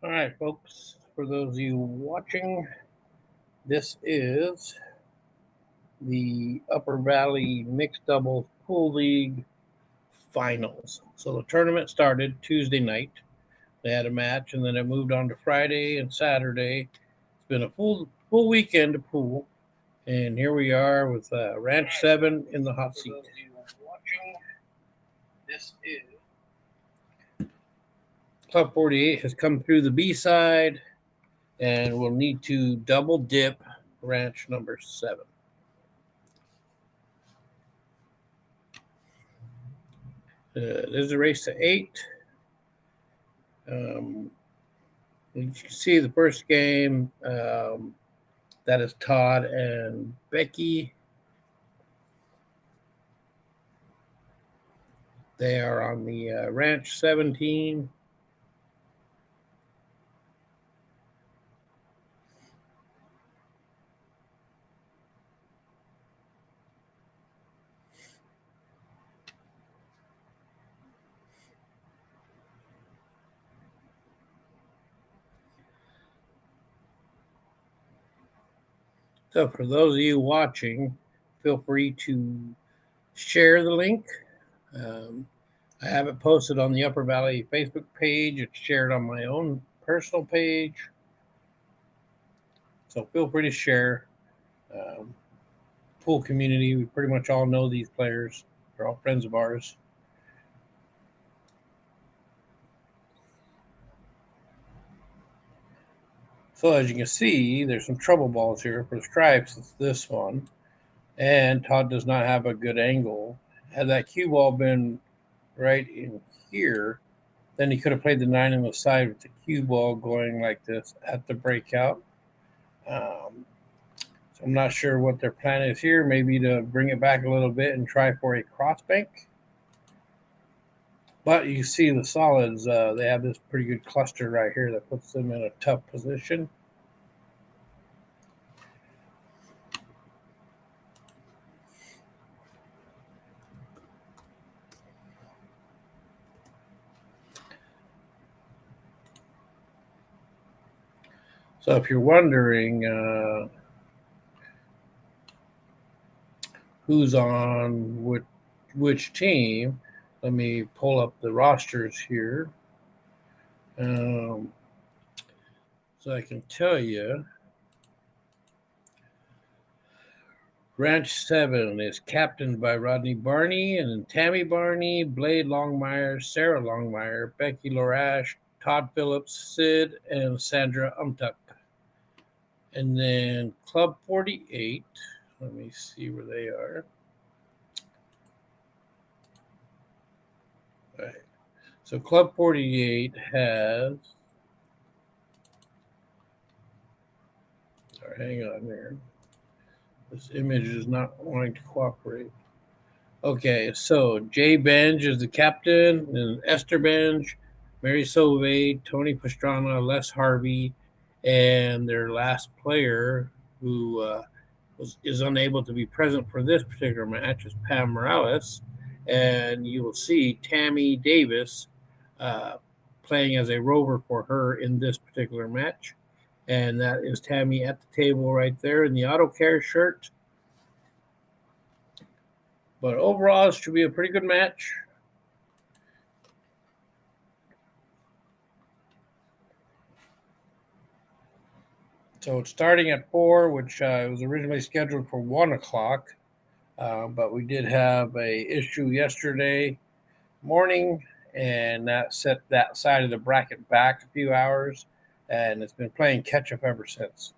All right, folks, for those of you watching, this is the Upper Valley Mixed Doubles Pool League Finals. So the tournament started Tuesday night. They had a match, and then it moved on to Friday and Saturday. It's been a full weekend of pool, and here we are with Ranch 7 in the hot seat. Watching, this is Club 48 has come through the B side, and we'll need to double dip ranch number 7. There's a race to 8. You can see the first game. That is Todd and Becky. They are on the Ranch 17. So for those of you watching, feel free to share the link. I have it posted on the Upper Valley Facebook page. It's shared on my own personal page. So feel free to share. Pool community, we pretty much all know these players. They're all friends of ours. So as you can see, there's some trouble balls here. For the stripes, it's this one. And Todd does not have a good angle. Had that cue ball been right in here, then he could have played the 9 on the side with the cue ball going like this at the breakout. So I'm not sure what their plan is here. Maybe to bring it back a little bit and try for a cross bank. But you see the solids, they have this pretty good cluster right here that puts them in a tough position. So if you're wondering who's on which team, let me pull up the rosters here. So I can tell you, Ranch 7 is captained by Rodney Barney, and then Tammy Barney, Blade Longmire, Sarah Longmire, Becky Lorash, Todd Phillips, Sid, and Sandra Umtuck. And then Club 48, let me see where they are. All right. So Club 48 has, hang on here. This image is not wanting to cooperate. Okay, so Jay Benge is the captain, and Esther Benge, Mary Sauvé, Tony Pastrana, Les Harvey, and their last player who is unable to be present for this particular match is Pam Morales. And you will see Tammy Davis playing as a rover for her in this particular match. And that is Tammy at the table right there in the auto care shirt. But overall, it should be a pretty good match. So it's starting at 4, which was originally scheduled for 1 o'clock. But we did have a issue yesterday morning, and that set that side of the bracket back a few hours, and it's been playing catch-up ever since.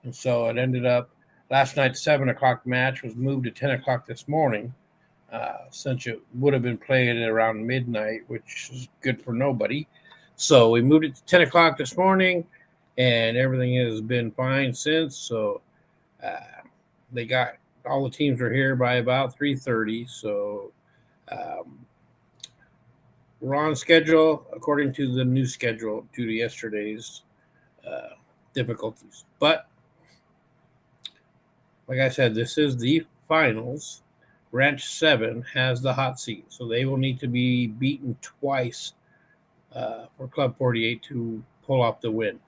And so it ended up, last night's 7 o'clock match was moved to 10 o'clock this morning, since it would have been played at around midnight, which is good for nobody. So we moved it to 10 o'clock this morning, and everything has been fine since. So they got, all the teams are here by about 3:30. So we're on schedule according to the new schedule due to yesterday's difficulties. But like I said, this is the finals. Ranch 7 has the hot seat, so they will need to be beaten twice for Club 48 to pull off the win.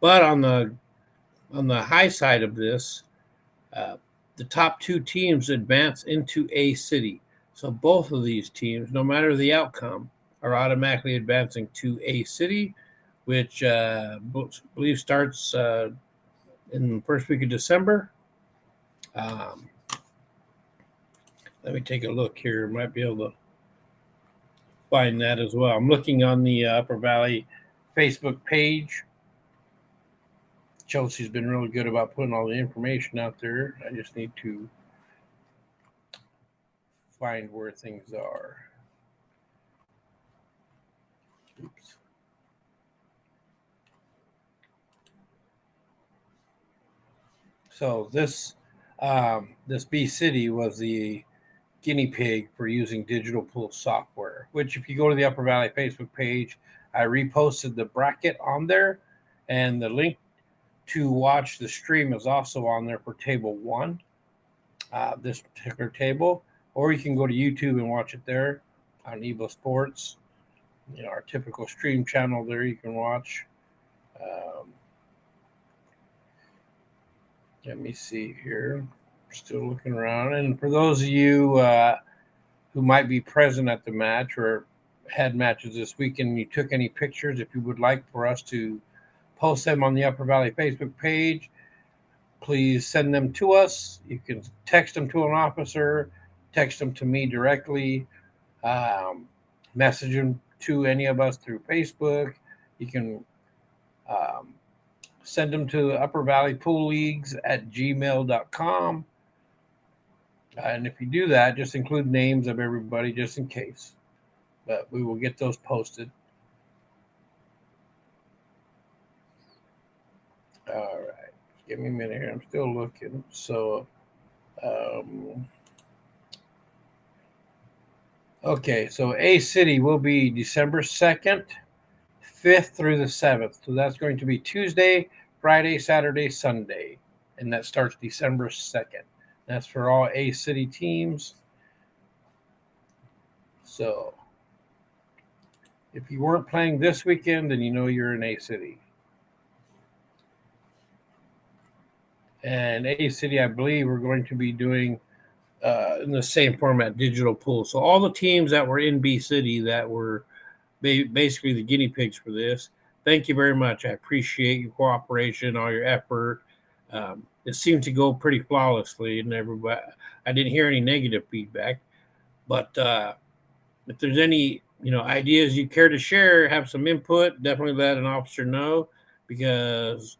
But on the high side of this, the top two teams advance into A City. So both of these teams, no matter the outcome, are automatically advancing to A City, which I believe starts in the first week of December. Let me take a look here. Might be able to find that as well. I'm looking on the Upper Valley Facebook page. Chelsea's been really good about putting all the information out there. I just need to find where things are. Oops. So this B City was the guinea pig for using digital pool software, which if you go to the Upper Valley Facebook page, I reposted the bracket on there, and the link to watch the stream is also on there for table one, this particular table, or you can go to YouTube and watch it there on EvoSports, our typical stream channel there you can watch. Let me see here. Still looking around. And for those of you who might be present at the match or had matches this weekend and you took any pictures, if you would like for us to post them on the Upper Valley Facebook page, please send them to us. You can text them to an officer, text them to me directly, message them to any of us through Facebook. You can send them to Upper Valley Pool Leagues at gmail.com. And if you do that, just include names of everybody just in case. But we will get those posted. All right. Give me a minute here. I'm still looking. So, okay. So A City will be December 2nd, 5th through the 7th. So that's going to be Tuesday, Friday, Saturday, Sunday. And that starts December 2nd. That's for all A City teams. So if you weren't playing this weekend, then you know you're in A City. And A City, I believe, we're going to be doing in the same format, digital pool. So all the teams that were in B City that were basically the guinea pigs for this, thank you very much. I appreciate your cooperation, all your effort. It seemed to go pretty flawlessly, and everybody, I didn't hear any negative feedback. But if there's any ideas you care to share, have some input, definitely let an officer know, because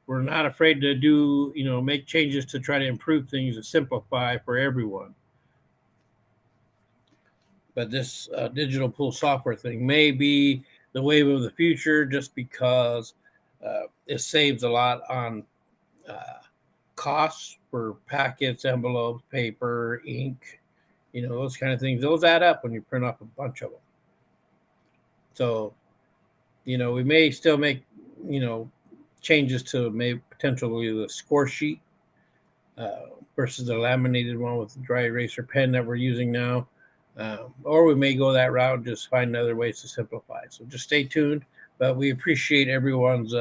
we're not afraid to do make changes to try to improve things and simplify for everyone. But this digital pool software thing may be the wave of the future, just because it saves a lot on costs for packets, envelopes, paper, ink, those kind of things. Those add up when you print off a bunch of them. So, we may still make, changes to maybe potentially the score sheet versus the laminated one with the dry eraser pen that we're using now. Or we may go that route and just find other ways to simplify. So just stay tuned. But we appreciate everyone's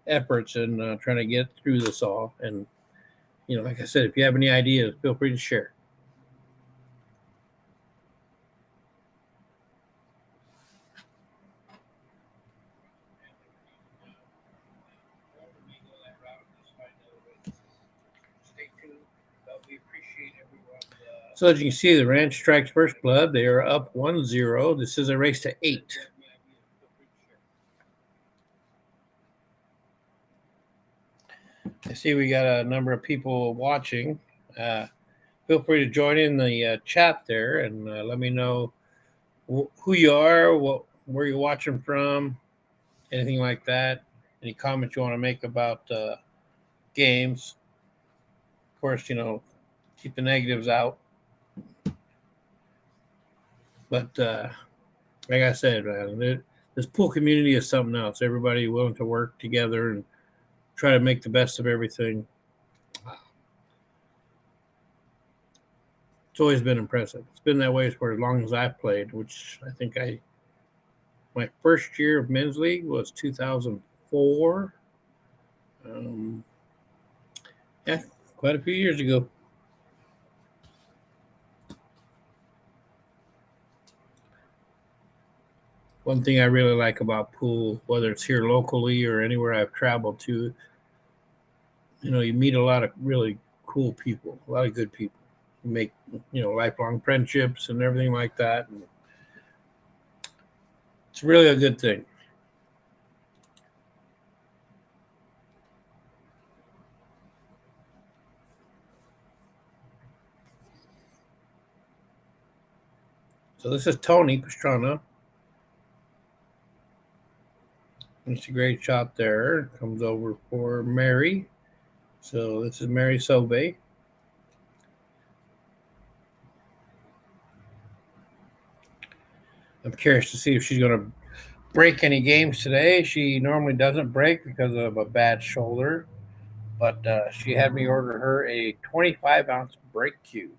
efforts in trying to get through this all. And, like I said, if you have any ideas, feel free to share. So as you can see, the Ranch strikes first blood. They are up 1-0. This is a race to 8. I see we got a number of people watching. Feel free to join in the chat there and let me know who you are, where you're watching from, anything like that. Any comments you want to make about games. Of course, keep the negatives out. But like I said, this pool community is something else. Everybody willing to work together and try to make the best of everything. It's always been impressive. It's been that way for as long as I've played, which I think I My first year of men's league was 2004. Yeah, quite a few years ago. One thing I really like about pool, whether it's here locally or anywhere I've traveled to, you meet a lot of really cool people, a lot of good people. You make, lifelong friendships and everything like that. And it's really a good thing. So this is Tony Pastrana. It's a great shot there. Comes over for Mary. So this is Mary Sobey. I'm curious to see if she's going to break any games today. She normally doesn't break because of a bad shoulder, but she had me order her a 25-ounce break cube,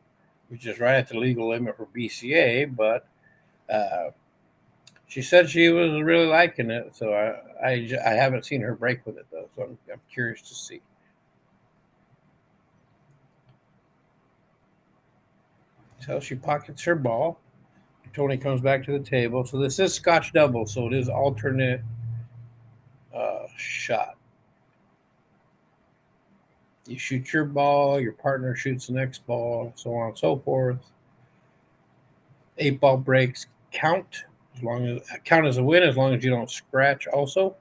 which is right at the legal limit for BCA. But uh, she said she was really liking it, so I haven't seen her break with it though. So I'm curious to see. So she pockets her ball. Tony comes back to the table. So this is Scotch double, so it is alternate shot. You shoot your ball, your partner shoots the next ball, so on and so forth. 8 ball breaks count as a win as long as you don't scratch. Also,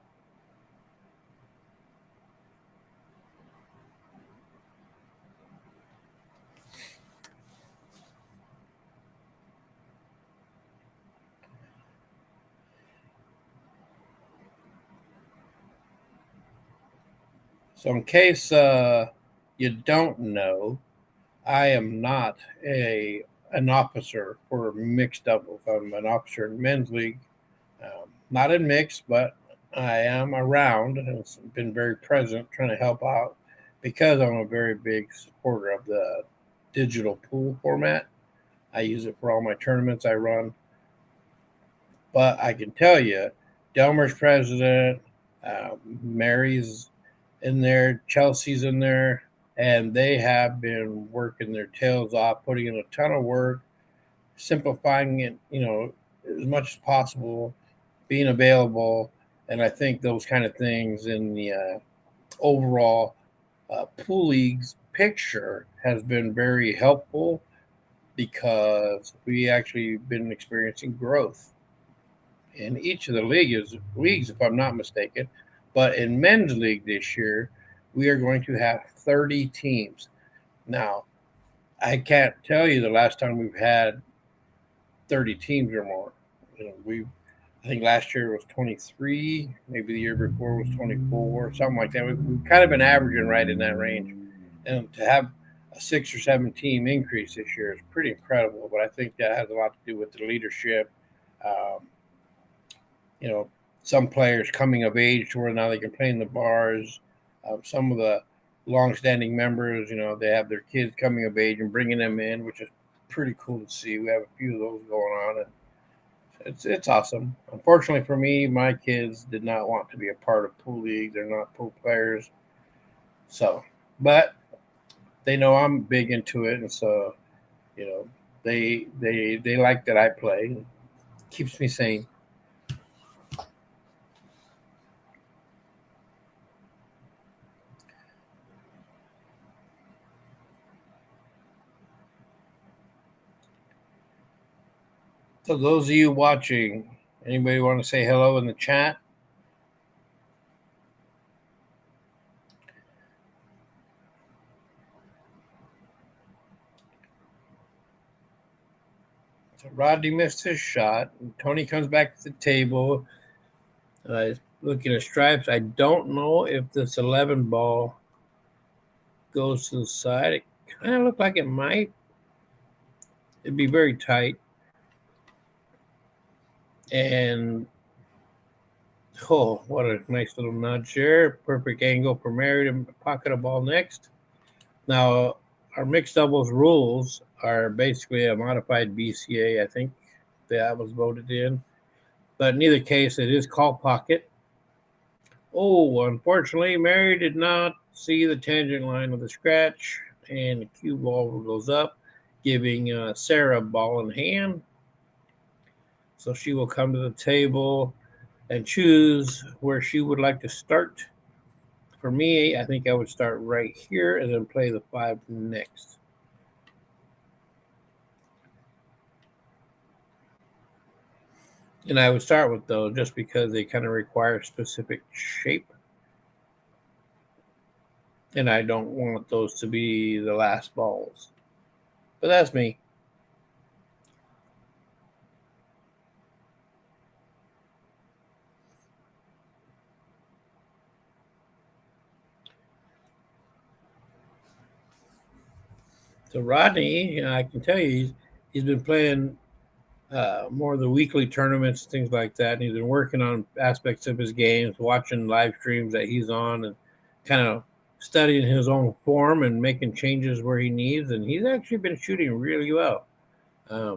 so in case you don't know, I am not an officer for mixed doubles. I'm an officer in men's league, not in mixed, but I am around and been very present trying to help out because I'm a very big supporter of the digital pool format. I use it for all my tournaments I run. But I can tell you, Delmer's president, Mary's in there, Chelsea's in there, and they have been working their tails off, putting in a ton of work, simplifying it, as much as possible, being available. And I think those kind of things in the overall pool leagues picture has been very helpful because we actually been experiencing growth in each of the leagues, if I'm not mistaken. But in men's league this year, we are going to have 30 teams. Now, I can't tell you the last time we've had 30 teams or more. I think last year was 23, maybe the year before was 24, something like that. We've kind of been averaging right in that range. And to have a 6 or 7 team increase this year is pretty incredible. But I think that has a lot to do with the leadership. Um, you know, some players coming of age to where now they can play in the bars. Some of the long-standing members, they have their kids coming of age and bringing them in, which is pretty cool to see. We have a few of those going on, and it's awesome. Unfortunately for me, my kids did not want to be a part of pool league. They're not pool players, so but they know I'm big into it, and so they like that I play. It keeps me sane. So those of you watching, anybody want to say hello in the chat? So Rodney missed his shot. Tony comes back to the table. Looking at stripes. I don't know if this 11 ball goes to the side. It kind of looked like it might. It'd be very tight. And what a nice little nudge there. Perfect angle for Mary to pocket a ball next. Now, our mixed doubles rules are basically a modified BCA, I think that was voted in. But in either case, it is call pocket. Oh, unfortunately, Mary did not see the tangent line of the scratch, and the cue ball goes up, giving Sarah a ball in hand. So she will come to the table and choose where she would like to start. For me, I think I would start right here and then play the 5 next. And I would start with those just because they kind of require specific shape. And I don't want those to be the last balls. But that's me. So Rodney, I can tell you, he's been playing more of the weekly tournaments, things like that. And he's been working on aspects of his games, watching live streams that he's on, and kind of studying his own form and making changes where he needs. And he's actually been shooting really well. I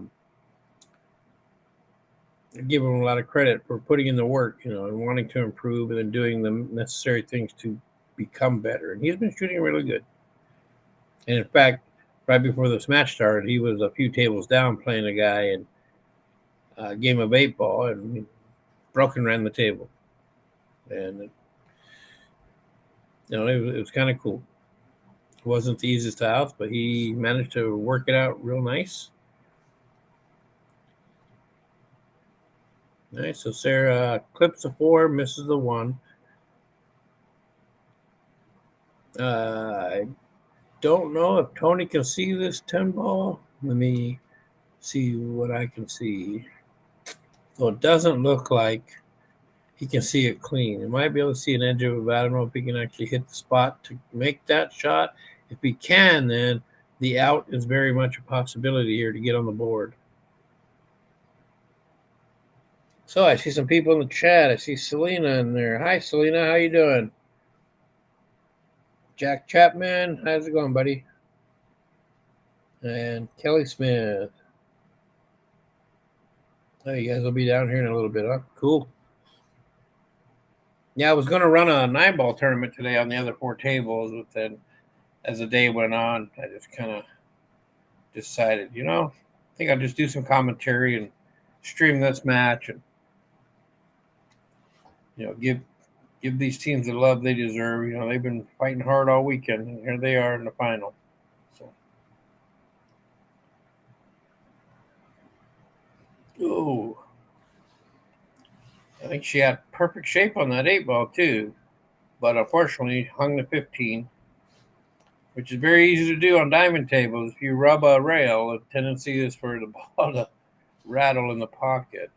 give him a lot of credit for putting in the work, and wanting to improve and then doing the necessary things to become better. And he's been shooting really good. And in fact, right before this match started, he was a few tables down playing a guy in a game of 8-ball and broke and ran the table. And it was kind of cool. It wasn't the easiest house, but he managed to work it out real nice. Nice. So Sarah clips the 4, misses the 1. I don't know if Tony can see this 10-ball. Let me see what I can see. So it doesn't look like he can see it clean. He might be able to see an edge of it, but I don't know if he can actually hit the spot to make that shot. If he can, then the out is very much a possibility here to get on the board. So I see some people in the chat. I see Selena in there. Hi, Selena. How you doing? Jack Chapman. How's it going, buddy? And Kelly Smith. Oh, you guys will be down here in a little bit, huh? Cool. Yeah, I was going to run a 9-ball tournament today on the other 4 tables, but then as the day went on, I just kind of decided, I think I'll just do some commentary and stream this match and, give these teams the love they deserve. They've been fighting hard all weekend, and here they are in the final. So, ooh, I think she had perfect shape on that 8-ball too, but unfortunately hung the 15, which is very easy to do on diamond tables. If you rub a rail, the tendency is for the ball to rattle in the pocket.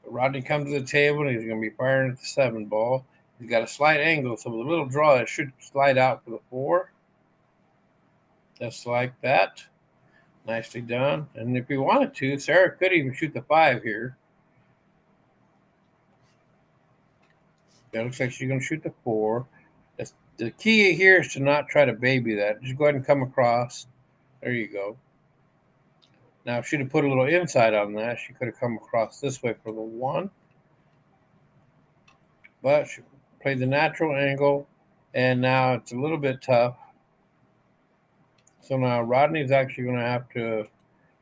Rodney comes to the table and he's going to be firing at the 7-ball. He's got a slight angle, so with a little draw, it should slide out for the 4. Just like that. Nicely done. And if he wanted to, Sarah could even shoot the 5 here. That looks like she's going to shoot the 4. The key here is to not try to baby that. Just go ahead and come across. There you go. Now, if she'd have put a little inside on that, she could have come across this way for the 1. But she played the natural angle, and now it's a little bit tough. So now Rodney's actually going to have to.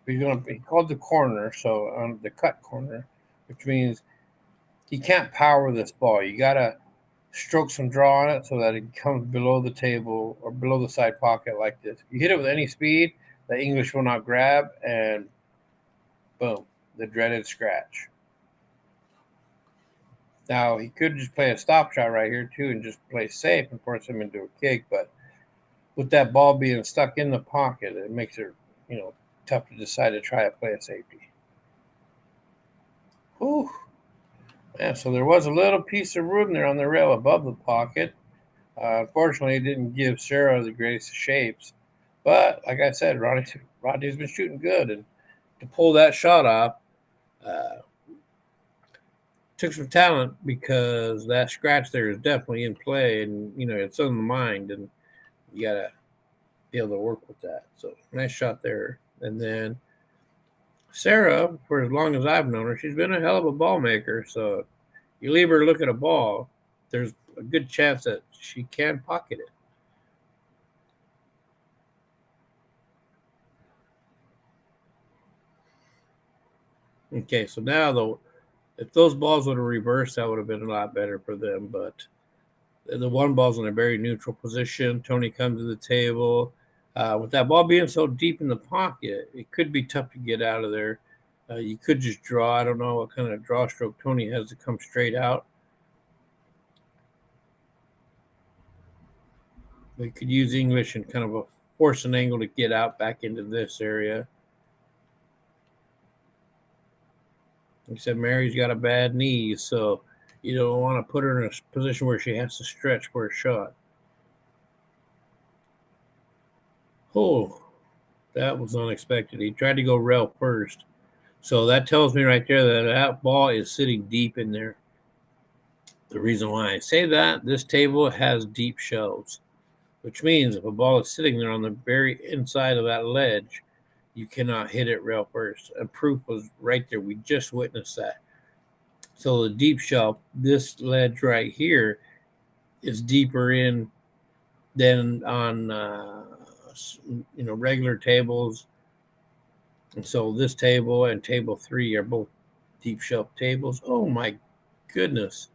He called the corner, so on the cut corner, which means he can't power this ball. You got to stroke some draw on it so that it comes below the table or below the side pocket like this. If you hit it with any speed, the English will not grab, and boom, the dreaded scratch. Now, he could just play a stop shot right here, too, and just play safe and force him into a kick. But with that ball being stuck in the pocket, it makes it, tough to decide to try to play a safety. Whew. Yeah, so there was a little piece of room there on the rail above the pocket. Unfortunately, it didn't give Sarah the greatest shapes. But, like I said, Rodney's been shooting good. And to pull that shot off, took some talent because that scratch there is definitely in play, and it's on the mind, and you gotta be able to work with that. So nice shot there. And then Sarah, for as long as I've known her, she's been a hell of a ball maker. So you leave her look at a ball, there's a good chance that she can pocket it. Okay, so now though, if those balls would have reversed, that would have been a lot better for them. But the one ball's in a very neutral position. Tony comes to the table. With that ball being so deep in the pocket, it could be tough to get out of there. You could just draw. I don't know what kind of draw stroke Tony has to come straight out. We could use English and kind of a force an angle to get out back into this area. Like I said, Mary's got a bad knee, so you don't want to put her in a position where she has to stretch for a shot. Oh, that was unexpected. He tried to go rail first. So that tells me right there that that ball is sitting deep in there. The reason why I say that, this table has deep shelves, which means if a ball is sitting there on the very inside of that ledge, you cannot hit it rail first. And proof was right there. We just witnessed that. So the deep shelf, this ledge right here, is deeper in than on regular tables. And so this table and table 3 are both deep shelf tables. Oh my goodness,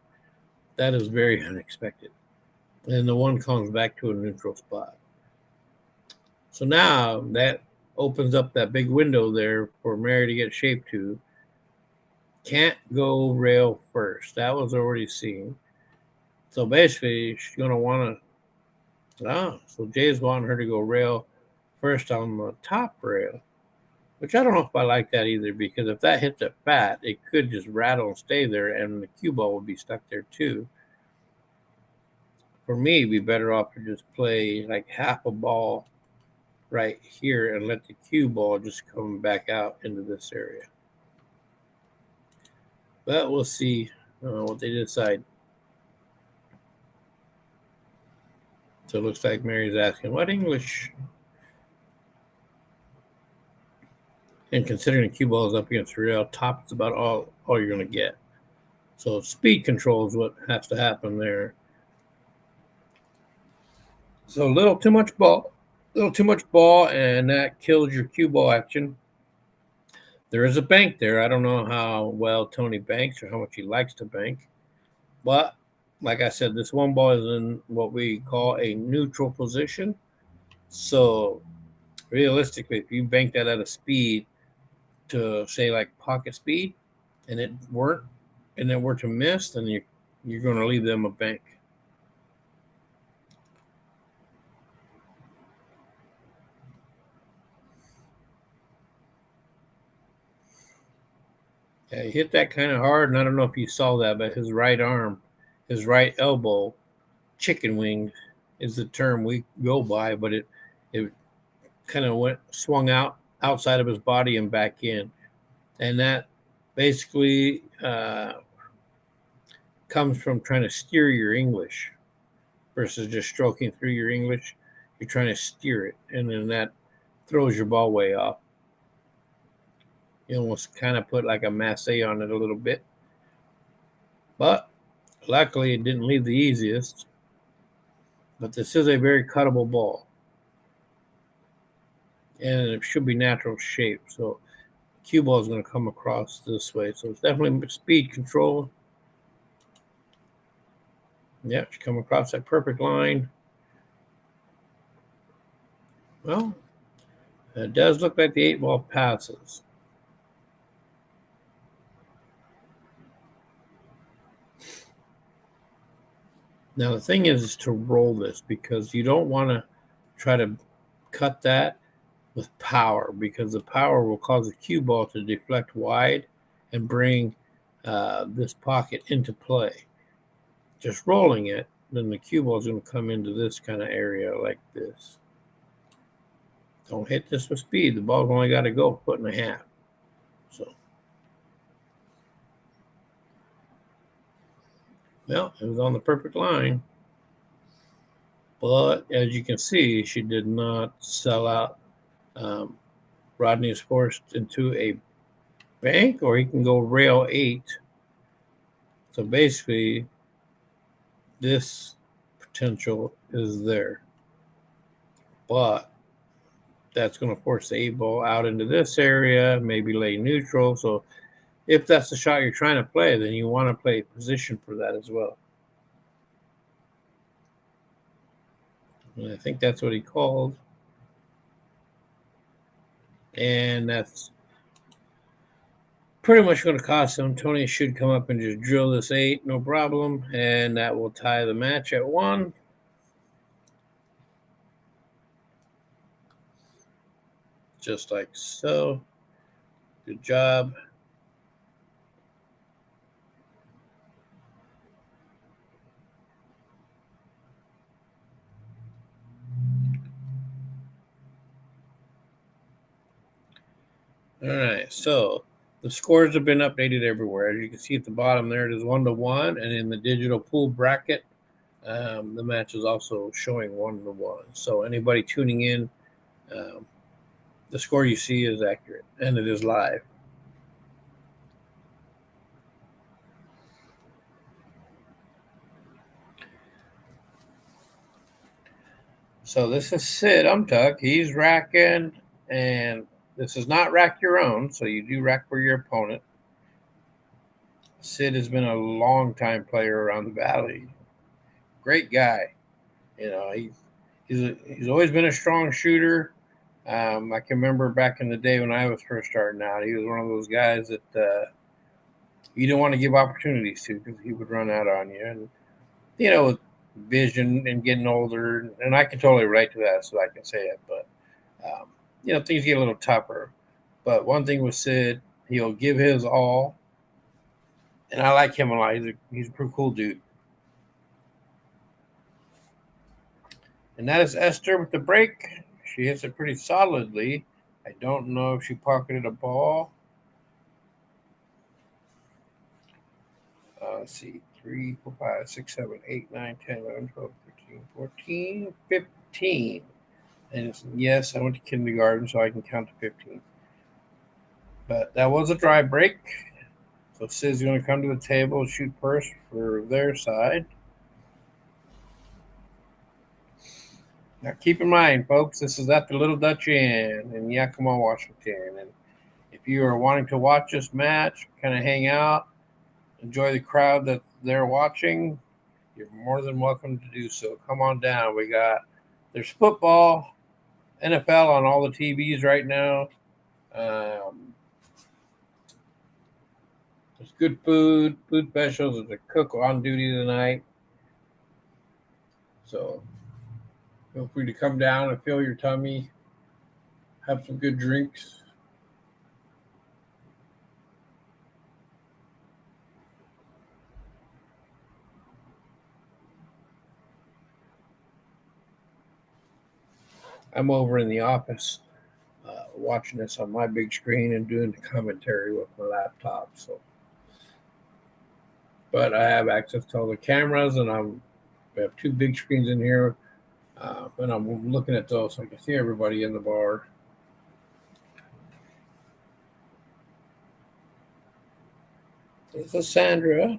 that is very unexpected. And the one comes back to a neutral spot. So now that opens up that big window there for Mary to get shape to. Can't go rail first. That was already seen. So basically, she's going to want to. So Jay's wanting her to go rail first on the top rail, which I don't know if I like that either, because if that hits it fat, it could just rattle and stay there, and the cue ball would be stuck there too. For me, it'd be better off to just play like half a ball right here and let the cue ball just come back out into this area. But we'll see what they decide. So it looks like Mary's asking, what English? And considering the cue ball is up against the rail, top is about all you're going to get. So speed control is what has to happen there. So a little too much ball, and that kills your cue ball action. There is a bank there. I don't know how well Tony banks or how much he likes to bank. But like I said, this one ball is in what we call a neutral position. So realistically, if you bank that at a speed to say like pocket speed and it were to miss, then you're going to leave them a bank. Yeah, he hit that kind of hard, and I don't know if you saw that, but his right arm, his right elbow, chicken wing is the term we go by, but it kind of swung out outside of his body and back in, and that basically comes from trying to steer your English versus just stroking through your English. You're trying to steer it, and then that throws your ball way off. You almost kind of put like a masse on it a little bit. But luckily, it didn't leave the easiest. But this is a very cuttable ball. And it should be natural shape. So cue ball is going to come across this way. So it's definitely speed control. Yeah, should come across that perfect line. Well, it does look like the 8 ball passes. Now, the thing is to roll this, because you don't want to try to cut that with power, because the power will cause the cue ball to deflect wide and bring this pocket into play. Just rolling it, then the cue ball is going to come into this kind of area like this. Don't hit this with speed. The ball's only got to go 1.5 feet. So, well, it was on the perfect line. But as you can see, she did not sell out. Rodney is forced into a bank, or he can go rail 8. So basically, this potential is there. But that's going to force the 8 ball out into this area, maybe lay neutral. So if that's the shot you're trying to play, then you want to play position for that as well. And I think that's what he called. And that's pretty much going to cost him. Tony should come up and just drill this 8, no problem. And that will tie the match at 1. Just like so. Good job. All right, so the scores have been updated everywhere. As you can see at the bottom there, it is 1-1, and in the digital pool bracket, the match is also showing 1-1. So anybody tuning in, the score you see is accurate, and it is live. So this is Sid Umtuck. He's racking, and this is not rack your own, so you do rack for your opponent. Sid has been a long time player around the valley. Great guy. You know, he's always been a strong shooter. I can remember back in the day when I was first starting out, he was one of those guys that you didn't want to give opportunities to because he would run out on you. And, you know, with vision and getting older, and I can totally relate to that, so I can say it. But, you know, things get a little tougher. But one thing with Sid, he'll give his all. And I like him a lot. He's a pretty cool dude. And that is Esther with the break. She hits it pretty solidly. I don't know if she pocketed a ball. Let's see, 3, 4, 5, 6, 7, 8, 9, 10, 11, 12, 13, 14, 15. And yes, I went to kindergarten, so I can count to 15. But that was a dry break. So Sid's going to come to the table and shoot first for their side. Now, keep in mind, folks, this is at the Little Dutch Inn in Yakima, Washington. And if you are wanting to watch this match, kind of hang out, enjoy the crowd that they're watching, you're more than welcome to do so. Come on down. There's football, NFL on all the TVs right now. There's good food specials. There's a cook on duty tonight. So feel free to come down and fill your tummy, have some good drinks. I'm over in the office watching this on my big screen and doing the commentary with my laptop. So, but I have access to all the cameras, and we have 2 big screens in here, and I'm looking at those so I can see everybody in the bar. This is Sandra.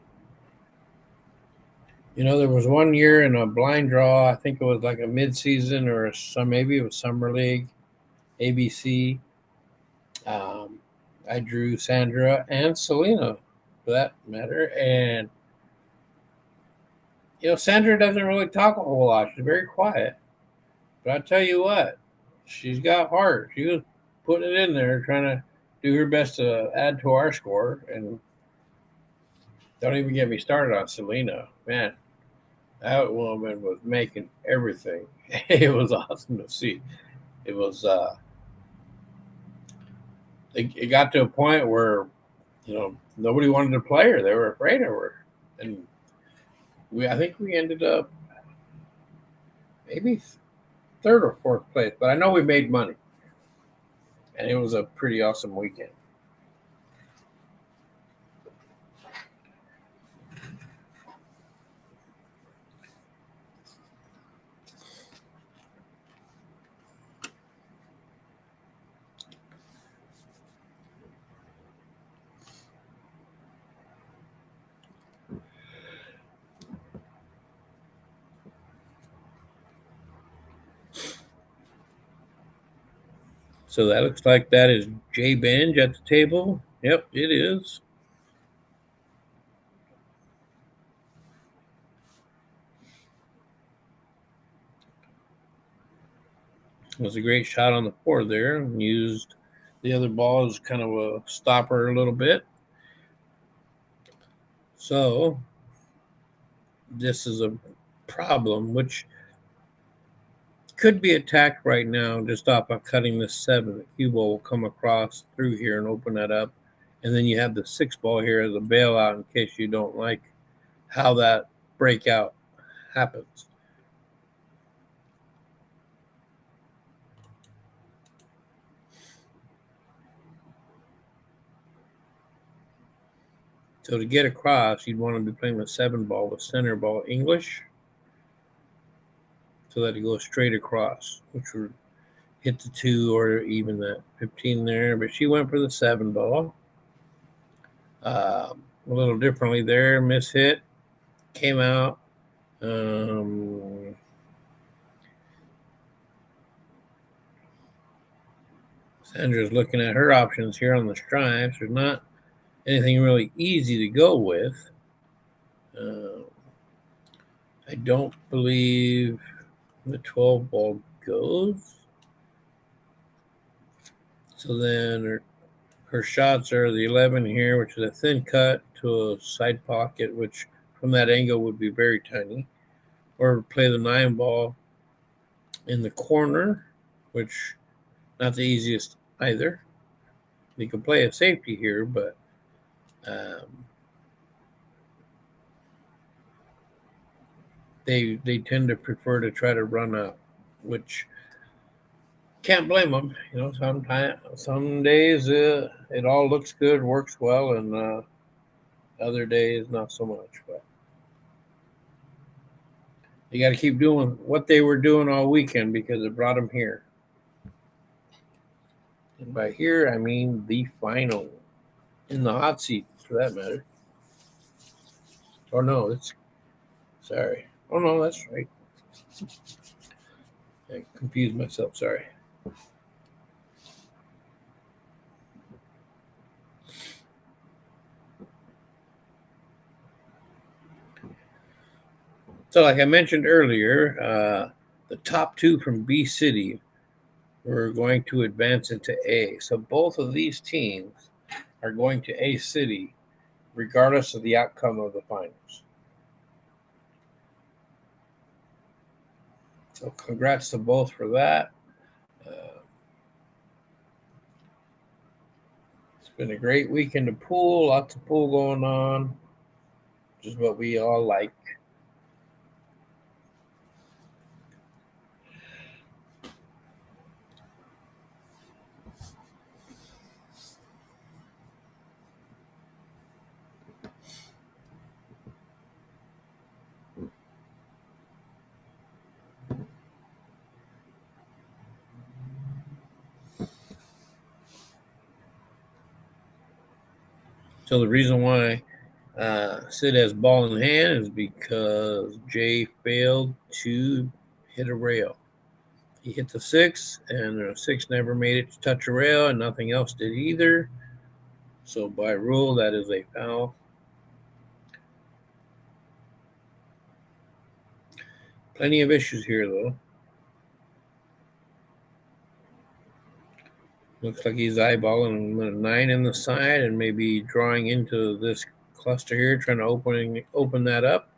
You know, there was one year in a blind draw. I think it was like a mid-season or maybe it was summer league, ABC. I drew Sandra and Selena, for that matter, and you know, Sandra doesn't really talk a whole lot. She's very quiet, but I tell you what, she's got heart. She was putting it in there, trying to do her best to add to our score. And don't even get me started on Selena, man. That woman was making everything. It was awesome to see. It was. It got to a point where, you know, nobody wanted to play her. They were afraid of her, and I think we ended up maybe 3rd or 4th place. But I know we made money, and it was a pretty awesome weekend. So that looks like that is Jay Benj at the table. Yep, it is. It was a great shot on the four there, and used the other ball as kind of a stopper a little bit. So this is a problem which could be attacked right now just off of cutting this 7. The cue ball will come across through here and open that up. And then you have the 6 ball here as a bailout in case you don't like how that breakout happens. So to get across, you'd want to be playing the 7 ball with center ball English so that it goes straight across, which would hit the 2 or even that 15 there. But she went for the 7 ball. A little differently there, miss hit, came out. Sandra's looking at her options here on the stripes. There's not anything really easy to go with. I don't believe the 12 ball goes. So then her shots are the 11 here, which is a thin cut to a side pocket, which from that angle would be very tiny. Or play the 9 ball in the corner, which not the easiest either. You can play a safety here, but they tend to prefer to try to run up, which can't blame them. You know, some days it all looks good, works well, and other days not so much. But you got to keep doing what they were doing all weekend because it brought them here. And by here, I mean the final, in the hot seat for that matter. Oh no, it's sorry. Oh no, that's right. I confused myself. Sorry. So, like I mentioned earlier, the top 2 from B City were going to advance into A. So both of these teams are going to A City, regardless of the outcome of the finals. So, congrats to both for that. It's been a great weekend of pool, lots of pool going on, which is what we all like. So the reason why Sid has ball in hand is because Jay failed to hit a rail. He hit the 6, and the 6 never made it to touch a rail, and nothing else did either. So by rule, that is a foul. Plenty of issues here, though. Looks like he's eyeballing a 9 in the side and maybe drawing into this cluster here, trying to open that up.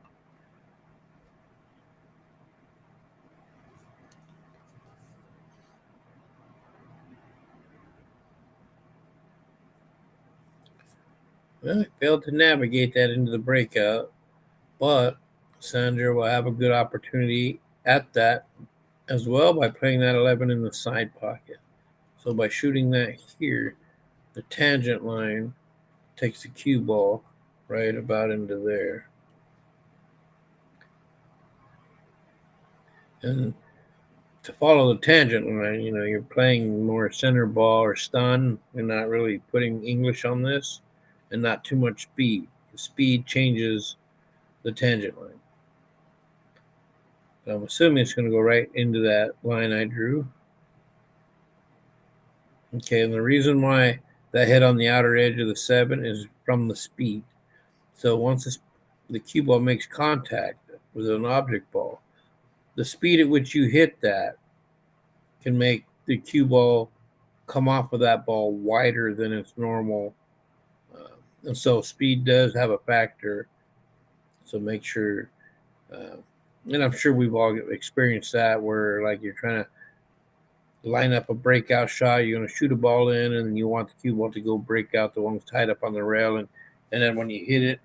Well, he failed to navigate that into the breakout, but Sandra will have a good opportunity at that as well by playing that 11 in the side pocket. So by shooting that here, the tangent line takes the cue ball right about into there. And to follow the tangent line, you know, you're playing more center ball or stun. You're not really putting English on this and not too much speed. The speed changes the tangent line. So I'm assuming it's going to go right into that line I drew. Okay, and the reason why that hit on the outer edge of the 7 is from the speed. So once the cue ball makes contact with an object ball, the speed at which you hit that can make the cue ball come off of that ball wider than its normal. And so speed does have a factor. So make sure, uh, and I'm sure we've all experienced that where like you're trying to line up a breakout shot, you're going to shoot a ball in, and you want the cue ball to go break out the one that's tied up on the rail, and then when you hit it,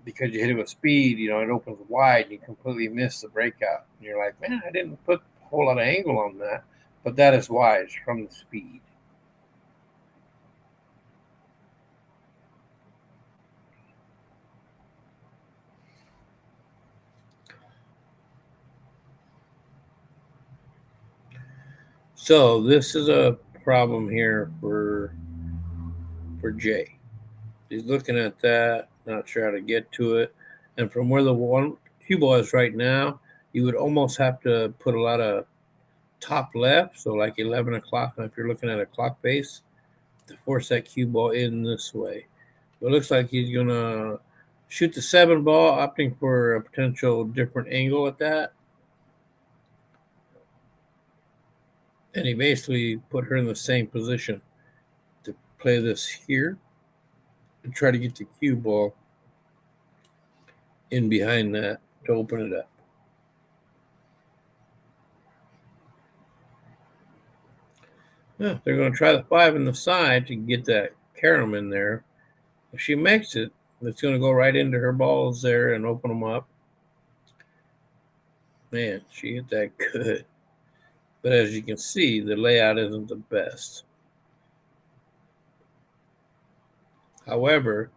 because you hit it with speed, it opens wide, and you completely miss the breakout. And you're like, man, I didn't put a whole lot of angle on that, but that is why it's from the speed. So this is a problem here for Jay. He's looking at that, not sure how to get to it. And from where the one cue ball is right now, you would almost have to put a lot of top left, so like 11 o'clock, if you're looking at a clock base, to force that cue ball in this way. But it looks like he's going to shoot the 7 ball, opting for a potential different angle at that. And he basically put her in the same position to play this here and try to get the cue ball in behind that to open it up. Yeah, they're going to try the 5 in the side to get that carom in there. If she makes it, it's going to go right into her balls there and open them up. Man, she hit that good. But as you can see, the layout isn't the best. However,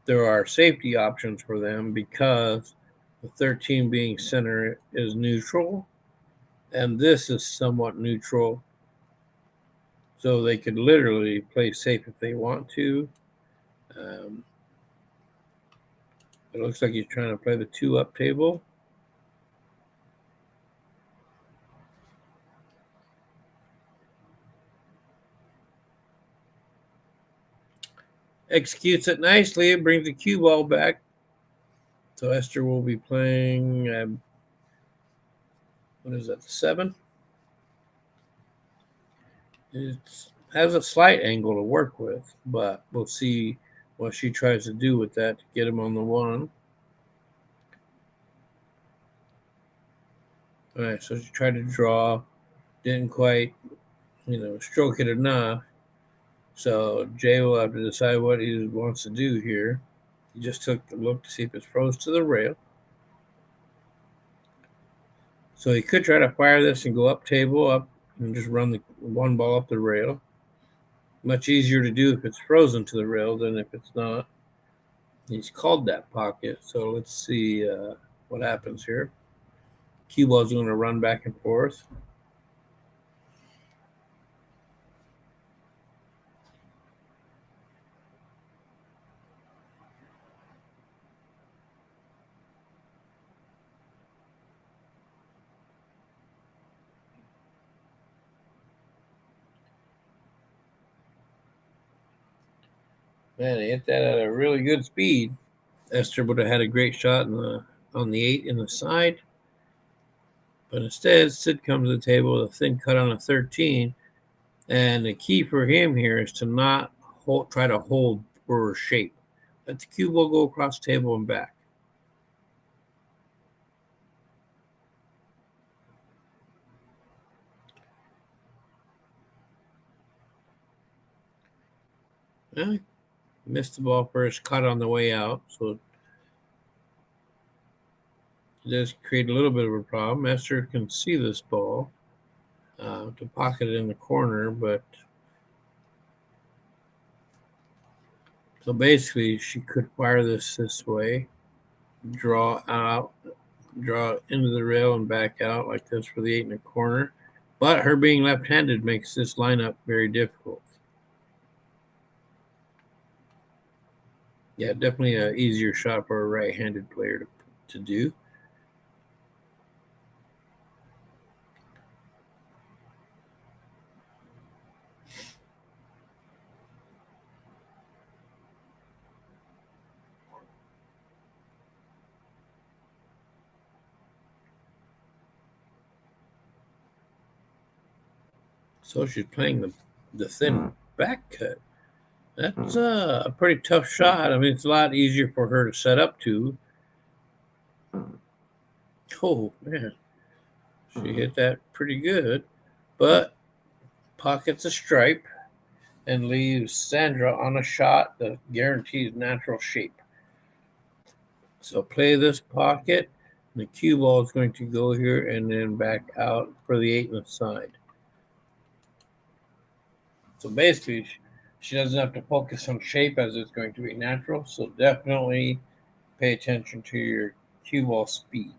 there are safety options for them because the 13 being center is neutral, and this is somewhat neutral. So they could literally play safe if they want to. It looks like he's trying to play the 2 up table. Executes it nicely. It brings the cue ball back. So Esther will be playing, what is that, the 7? It has a slight angle to work with, but we'll see what she tries to do with that to get him on the 1. All right, so she tried to draw, didn't quite, stroke it enough. So Jay will have to decide what he wants to do here. He just took the look to see if it's froze to the rail. So he could try to fire this and go up table, up, and just run the 1 ball up the rail. Much easier to do if it's frozen to the rail than if it's not. He's called that pocket, so let's see what happens here. Cue ball's going to run back and forth. Man, he hit that at a really good speed. Esther would have had a great shot on the 8 in the side. But instead, Sid comes to the table with a thin cut on a 13. And the key for him here is to not try to hold for shape. Let the cue ball go across the table and back. Well, missed the ball first, caught on the way out. So it does create a little bit of a problem. Esther can see this ball to pocket it in the corner, but so basically she could fire this way, draw out, draw into the rail and back out like this for the 8 in the corner. But her being left-handed makes this lineup very difficult. Yeah, definitely an easier shot for a right-handed player to do. So she's playing the thin back cut. That's a pretty tough shot. I mean, it's a lot easier for her to set up to. Oh, man. She hit that pretty good. But pockets a stripe and leaves Sandra on a shot that guarantees natural shape. So play this pocket. The cue ball is going to go here and then back out for the 8 on the side. So basically, she doesn't have to focus on shape as it's going to be natural. So definitely pay attention to your cue ball speed.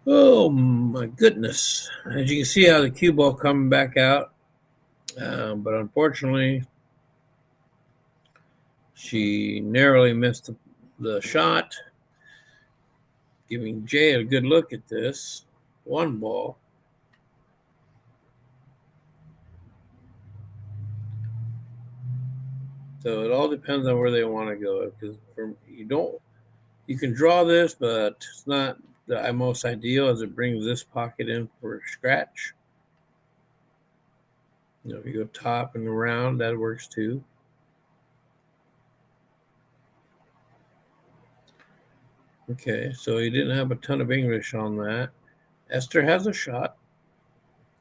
Oh my goodness. As you can see how the cue ball coming back out. But unfortunately, she narrowly missed the shot, giving Jay a good look at this. One ball. So it all depends on where they want to go. Because you can draw this, but it's not the most ideal as it brings this pocket in for a scratch. If you go top and around, that works too. Okay, so he didn't have a ton of English on that. Esther has a shot.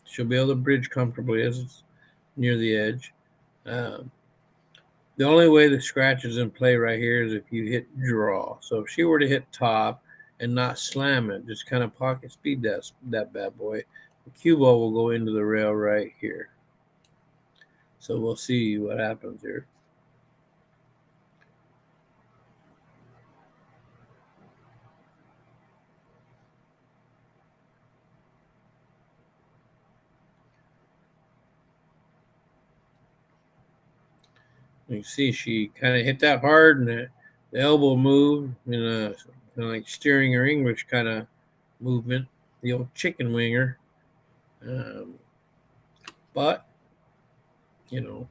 She'll be able to bridge comfortably as it's near the edge. The only way the scratch is in play right here is if you hit draw. So if she were to hit top and not slam it, just kind of pocket speed that bad boy, the cue ball will go into the rail right here. So we'll see what happens here. You can see she kind of hit that hard, and the elbow moved in a kind of like steering her English kind of movement, the old chicken winger. But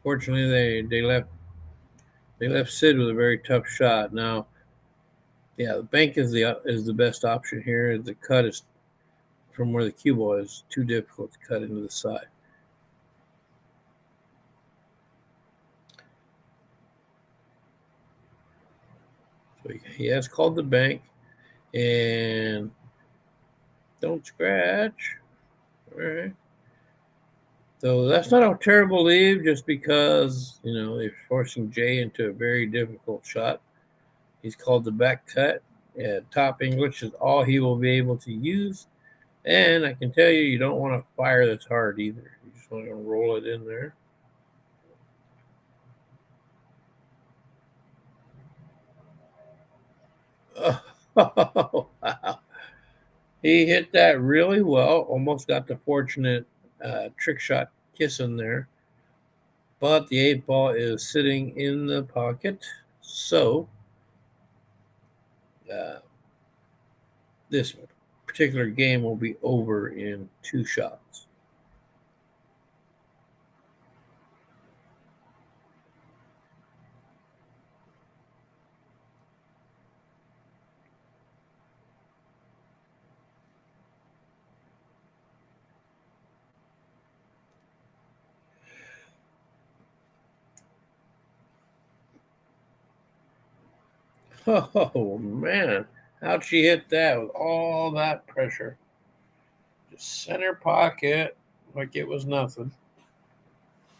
fortunately they left Sid with a very tough shot. Now, yeah, the bank is the best option here. The cut is from where the cue ball is too difficult to cut into the side. So he has called the bank, and don't scratch. All right. So that's not a terrible leave, just because they're forcing Jay into a very difficult shot. He's called the back cut. Top English is all he will be able to use. And I can tell you, you don't want to fire this hard either. You just want to roll it in there. Oh, wow. He hit that really well. Almost got the fortunate trick shot kiss in there. But the 8 ball is sitting in the pocket. So uh, this particular game will be over in 2 shots. Oh, man. How'd she hit that with all that pressure? Just center pocket like it was nothing.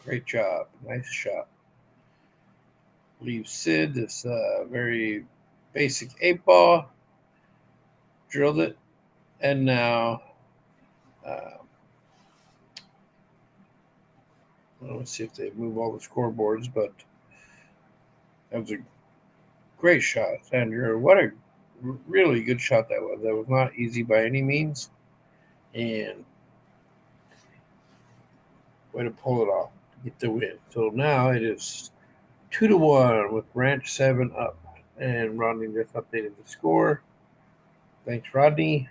Great job. Nice shot. Leave Sid this very basic 8 ball. Drilled it. And now, uh, let's see if they move all the scoreboards, but that was a great shot, Sandra. What a really good shot that was. That was not easy by any means. And Way to pull it off to get the win. So now it is 2-1 with Ranch 7 up. And Rodney just updated the score. Thanks, Rodney.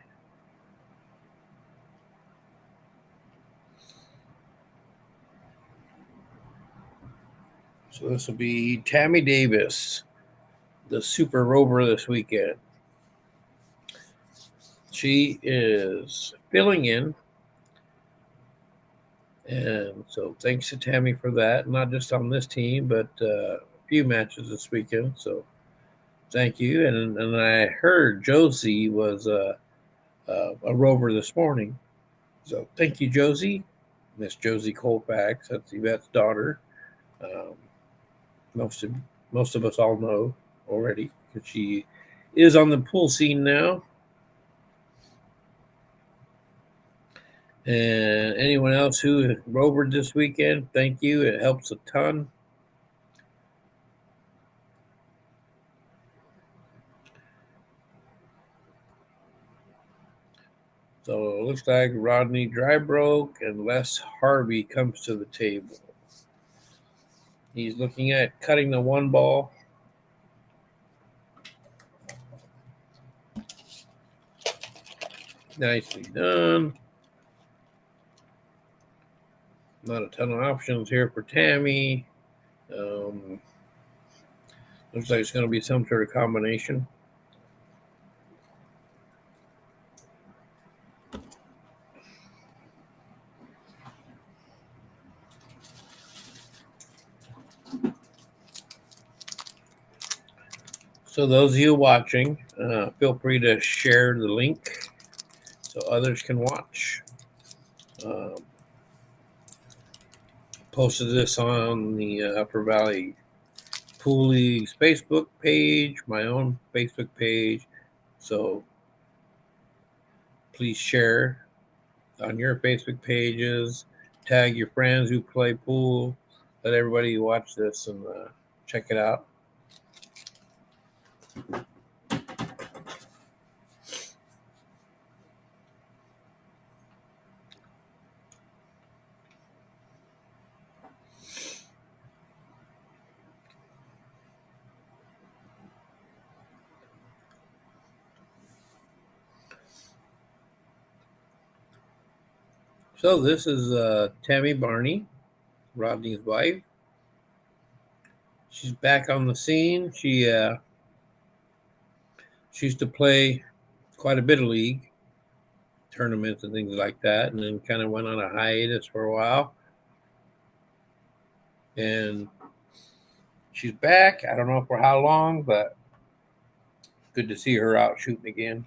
So this will be Tammy Davis, the Super Rover this weekend. She is filling in. And so thanks to Tammy for that, not just on this team, but a few matches this weekend. So thank you. And I heard Josie was a rover this morning. So thank you, Josie. Miss Josie Colfax. That's Yvette's daughter. Um, most of us all know already because she is on the pool scene now. And anyone else who rovered this weekend, thank you. It helps a ton. So it looks like Rodney Drybroke and Les Harvey comes to the table. He's looking at cutting the one ball. Nicely done. Not a ton of options here for Tammy. Looks like it's going to be some sort of combination. So those of you watching, feel free to share the link so others can watch. Posted this on the Upper Valley Pool League's Facebook page, my own Facebook page. So please share on your Facebook pages, tag your friends who play pool, let everybody watch this and check it out. So this is Tammy Barney, Rodney's wife. She's back on the scene. She used to play quite a bit of league tournaments and things like that, and then kind of went on a hiatus for a while. And she's back. I don't know for how long, but good to see her out shooting again.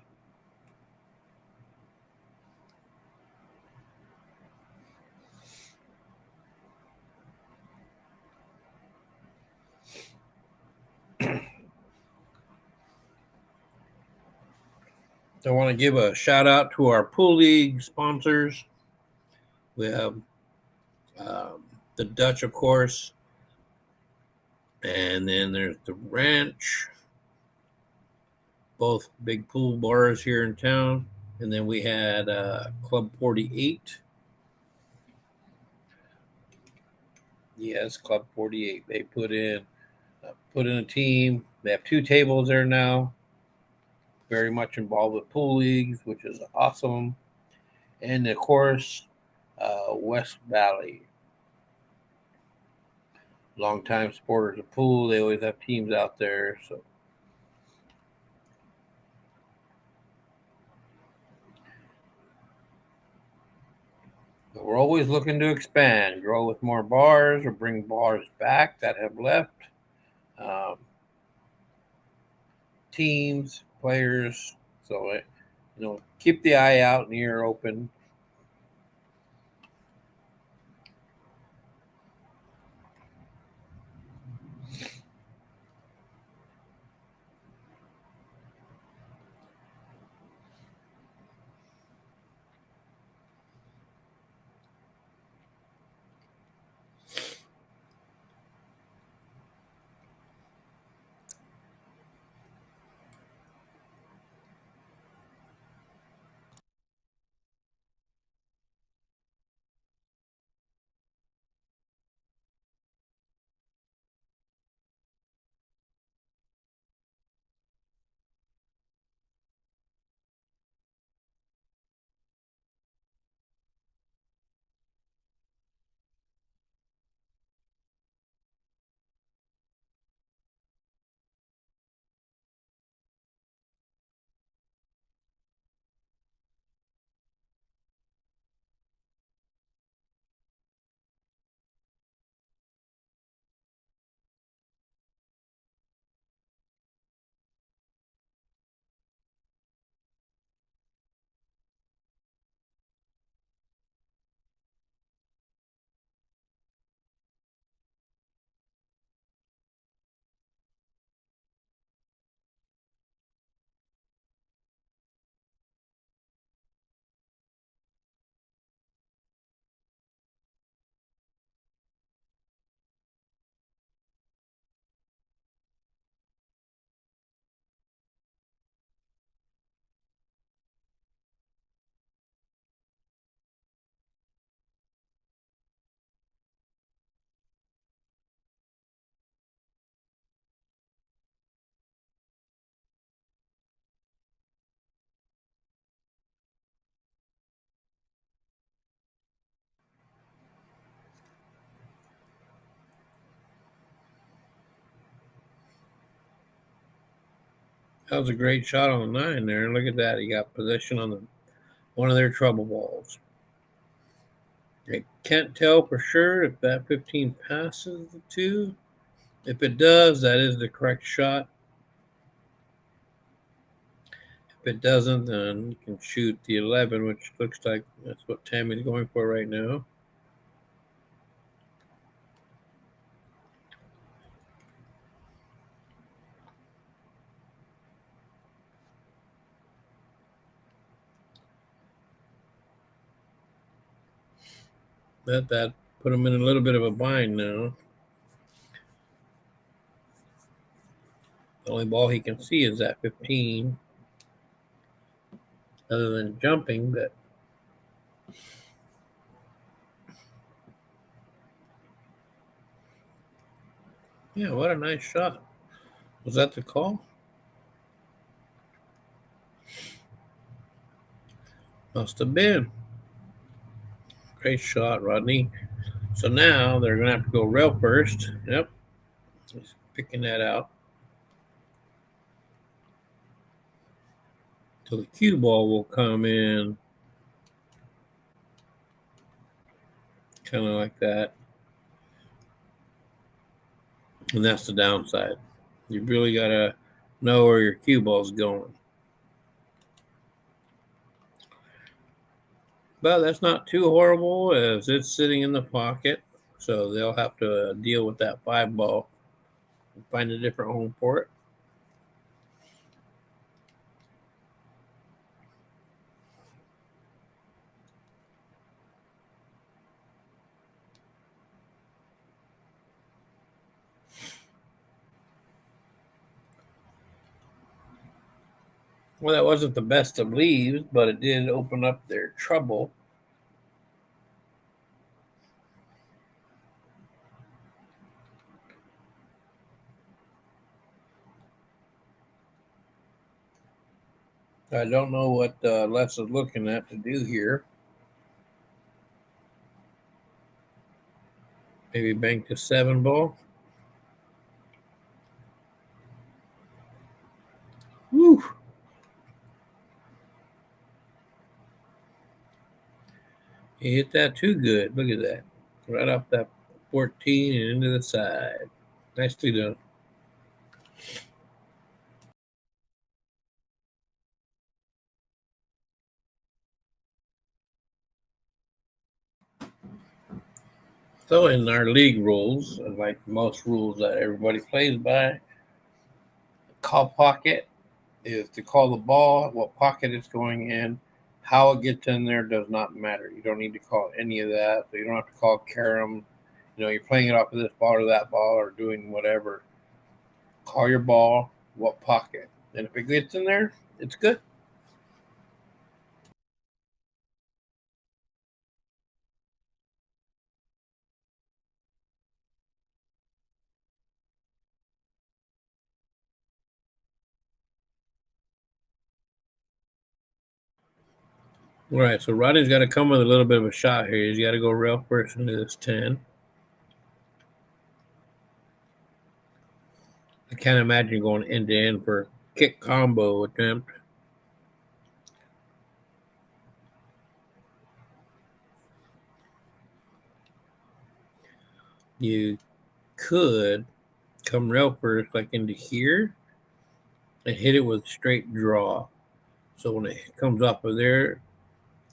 I want to give a shout out to our pool league sponsors. We have the Dutch, of course, and then there's the Ranch, both big pool bars here in town. And then we had Club 48. Yes, Club 48. They put in a team. They have 2 tables there now. Very much involved with pool leagues, which is awesome. And of course, West Valley. Longtime supporters of pool. They always have teams out there. So but we're always looking to expand, grow with more bars, or bring bars back that have left. Um, Teams, players. So keep the eye out and ear open. That was a great shot on the 9 there. Look at that. He got possession on one of their trouble balls. I can't tell for sure if that 15 passes the 2. If it does, that is the correct shot. If it doesn't, then you can shoot the 11, which looks like that's what Tammy's going for right now. That put him in a little bit of a bind now. The only ball he can see is that 15, other than jumping, but yeah, what a nice shot. Was that the call? Must have been. Great shot, Rodney. So now they're going to have to go rail first. Yep. He's picking that out. So the cue ball will come in kind of like that. And that's the downside. You really got to know where your cue ball's going. But that's not too horrible as it's sitting in the pocket. So they'll have to deal with that 5 ball and find a different home for it. Well, that wasn't the best of leaves, but it did open up their trouble. I don't know what Les is looking at to do here. Maybe bank the 7 ball. Woo! He hit that too good. Look at that. Right off that 14 and into the side. Nicely done. So in our league rules, like most rules that everybody plays by, call pocket is to call the ball, what pocket it's going in. How it gets in there does not matter. You don't need to call any of that. So you don't have to call carom. You're playing it off of this ball or that ball or doing whatever. Call your ball, what pocket. And if it gets in there, it's good. All right, so Rodney's got to come with a little bit of a shot here. He's got to go rail first into this 10. I can't imagine going end to end for a kick combo attempt. You could come rail first, like into here, and hit it with straight draw. So when it comes off of there,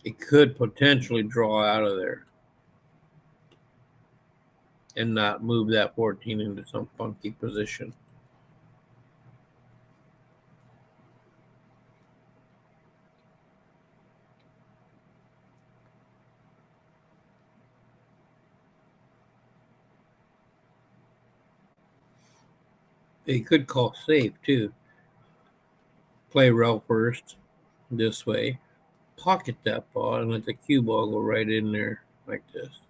it could potentially draw out of there and not move that 14 into some funky position. They could call safe too. Play rail first this way, pocket that ball, and let the cue ball go right in there like this.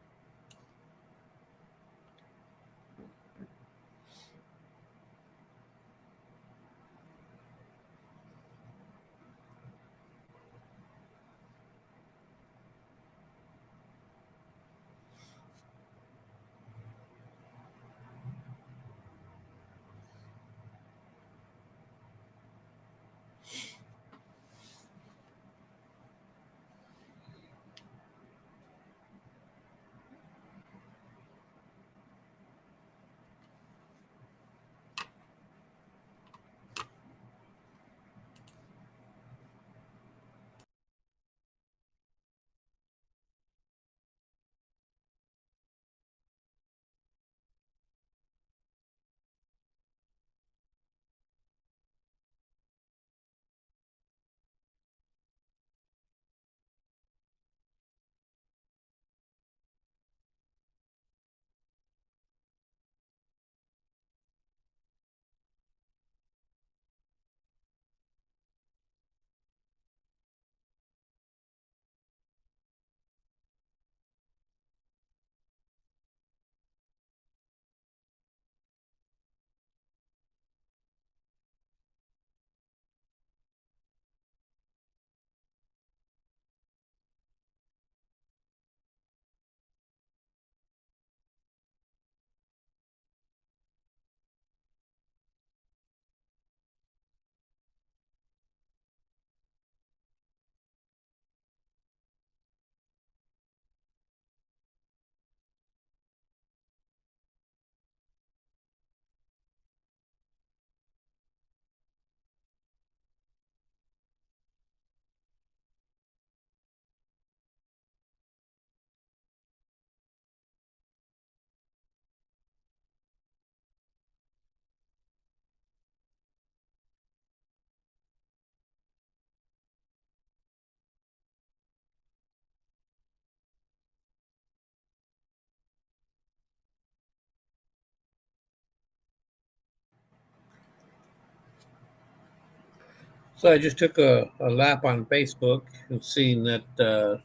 So I just took a lap on Facebook and seen that the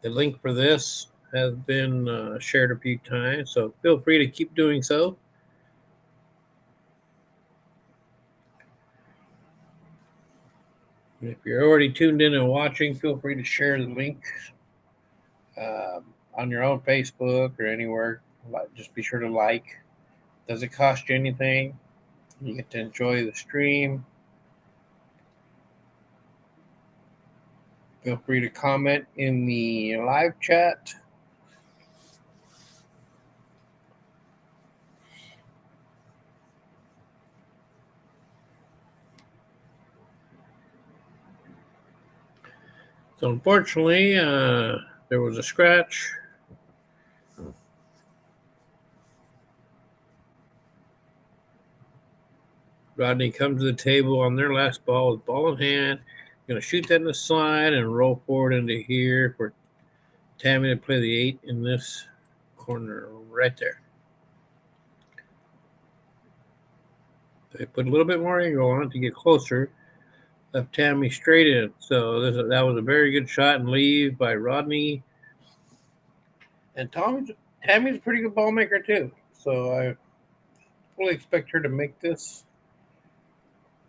link for this has been shared a few times. So feel free to keep doing so. And if you're already tuned in and watching, feel free to share the link on your own Facebook or anywhere. Just be sure to like. Doesn't cost you anything. You get to enjoy the stream. Feel free to comment in the live chat. So unfortunately, there was a scratch. Rodney comes to the table on their last ball with ball in hand. Going to shoot that in the slide and roll forward into here for Tammy to play the 8 in this corner right there. They put a little bit more angle on it to get closer. Left Tammy straight in. So that was a very good shot and leave by Rodney. And Tammy's a pretty good ball maker too. So I fully expect her to make this.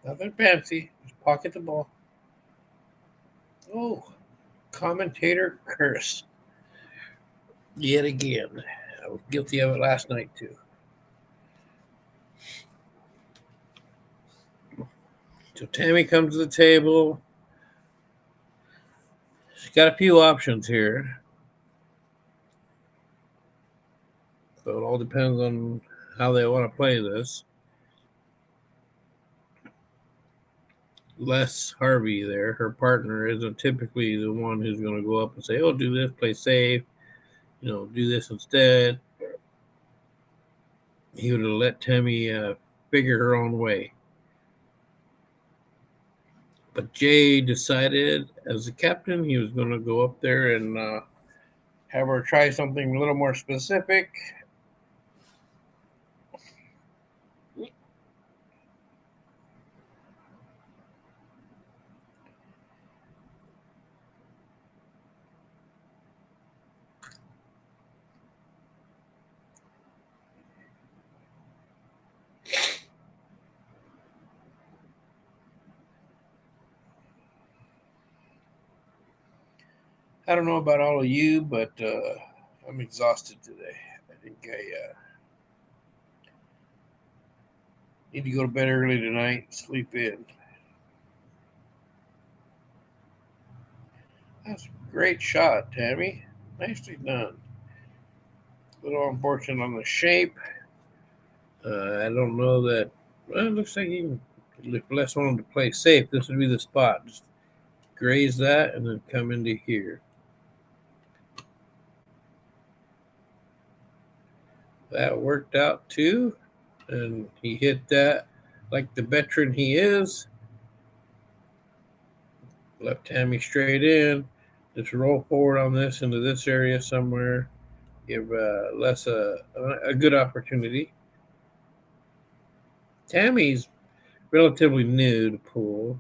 Nothing fancy. Just pocket the ball. Oh, commentator curse. Yet again. I was guilty of it last night too. So Tammy comes to the table. She's got a few options here. So it all depends on how they want to play this. Les Harvey there, her partner, isn't typically the one who's going to go up and say, oh, do this, play safe, do this instead. He would have let Tammy figure her own way. But Jay decided, as the captain, he was going to go up there and have her try something a little more specific. I don't know about all of you, but I'm exhausted today. I think I need to go to bed early tonight and sleep in. That's a great shot, Tammy. Nicely done. A little unfortunate on the shape. I don't know that. Well, it looks like if Les wanted to play safe, this would be the spot. Just graze that and then come into here. That worked out too. And he hit that like the veteran he is. Left Tammy straight in. Just roll forward on this into this area somewhere. Give Les a good opportunity. Tammy's relatively new to pool.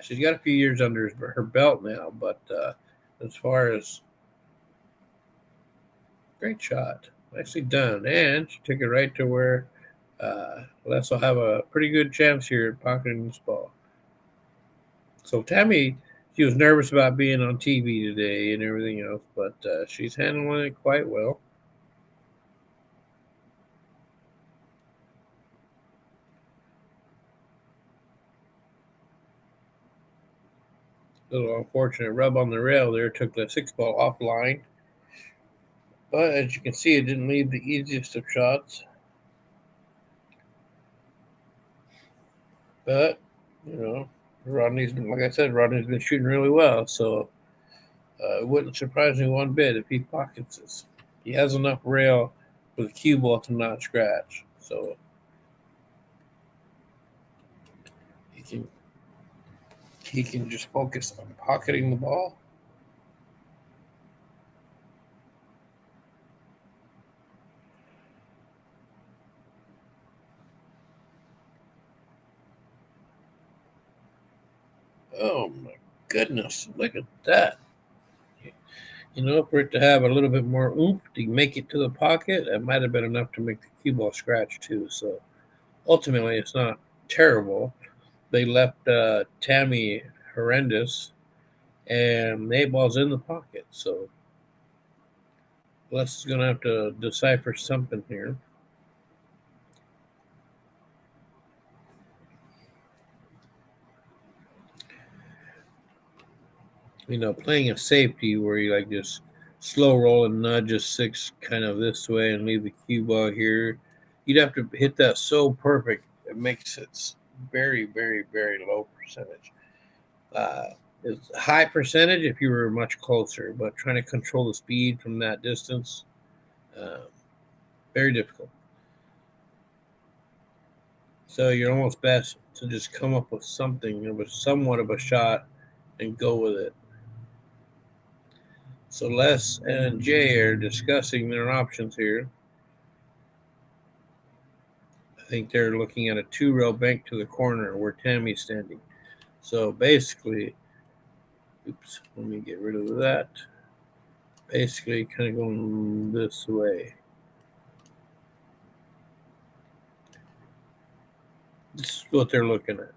She's got a few years under her belt now, but as far as great shot, nicely done, and she took it right to where Les will have a pretty good chance here at pocketing this ball. So Tammy, she was nervous about being on TV today and everything else, but she's handling it quite well. Little unfortunate rub on the rail there, took the 6-ball offline. But as you can see, it didn't leave the easiest of shots. But, Rodney's been, like I said, Rodney's been shooting really well. So it wouldn't surprise me one bit if he pockets this. He has enough rail with a cue ball to not scratch. So he can just focus on pocketing the ball. Oh my goodness, look at that. For it to have a little bit more oomph to make it to the pocket, it might have been enough to make the cue ball scratch too. So ultimately, it's not terrible. They left Tammy horrendous, and the 8 ball's in the pocket. So Les is going to have to decipher something here. Playing a safety where you like just slow roll and nudge a 6 kind of this way and leave the cue ball here. You'd have to hit that so perfect it makes it very, very, very low percentage. It's a high percentage if you were much closer, but trying to control the speed from that distance, uh, very difficult. So you're almost best to just come up with something of somewhat of a shot and go with it. So Les and Jay are discussing their options here. I think they're looking at a 2-rail bank to the corner where Tammy's standing. So basically, let me get rid of that. Basically, kind of going this way. This is what they're looking at.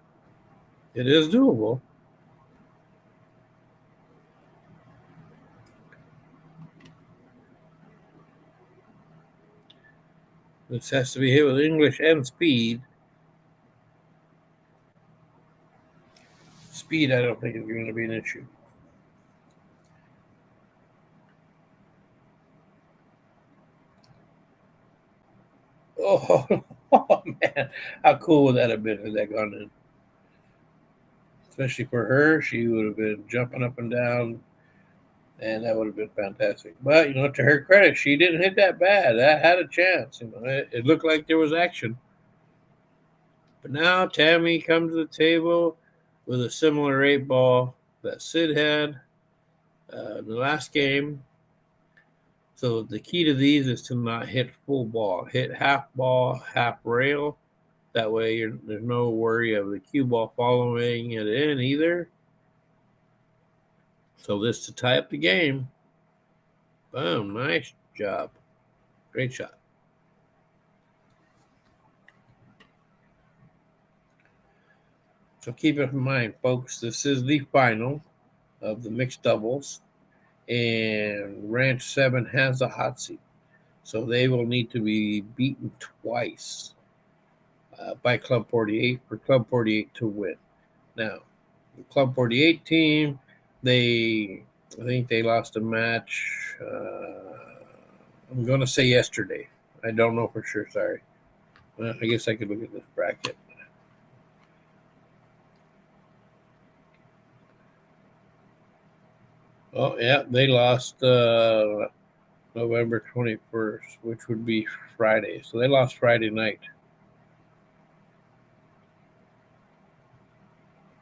It is doable. This has to be hit with English and speed. Speed, I don't think is going to be an issue. Oh, oh man, how cool would that have been had that gone in? Especially for her, she would have been jumping up and down, and that would have been fantastic. But to her credit, she didn't hit that bad. That had a chance. It looked like there was action. But now Tammy comes to the table with a similar 8 ball that Sid had in the last game. So the key to these is to not hit full ball. Hit half ball, half rail. That way there's no worry of the cue ball following it in either. So this to tie up the game. Boom, nice job. Great shot. So keep it in mind, folks, this is the final of the mixed doubles. And Ranch 7 has a hot seat. So they will need to be beaten twice by Club 48 for Club 48 to win. Now, the Club 48 team, I think they lost a match. I'm going to say yesterday. I don't know for sure. Sorry. Well, I guess I could look at this bracket. Oh, yeah. They lost November 21st, which would be Friday. So they lost Friday night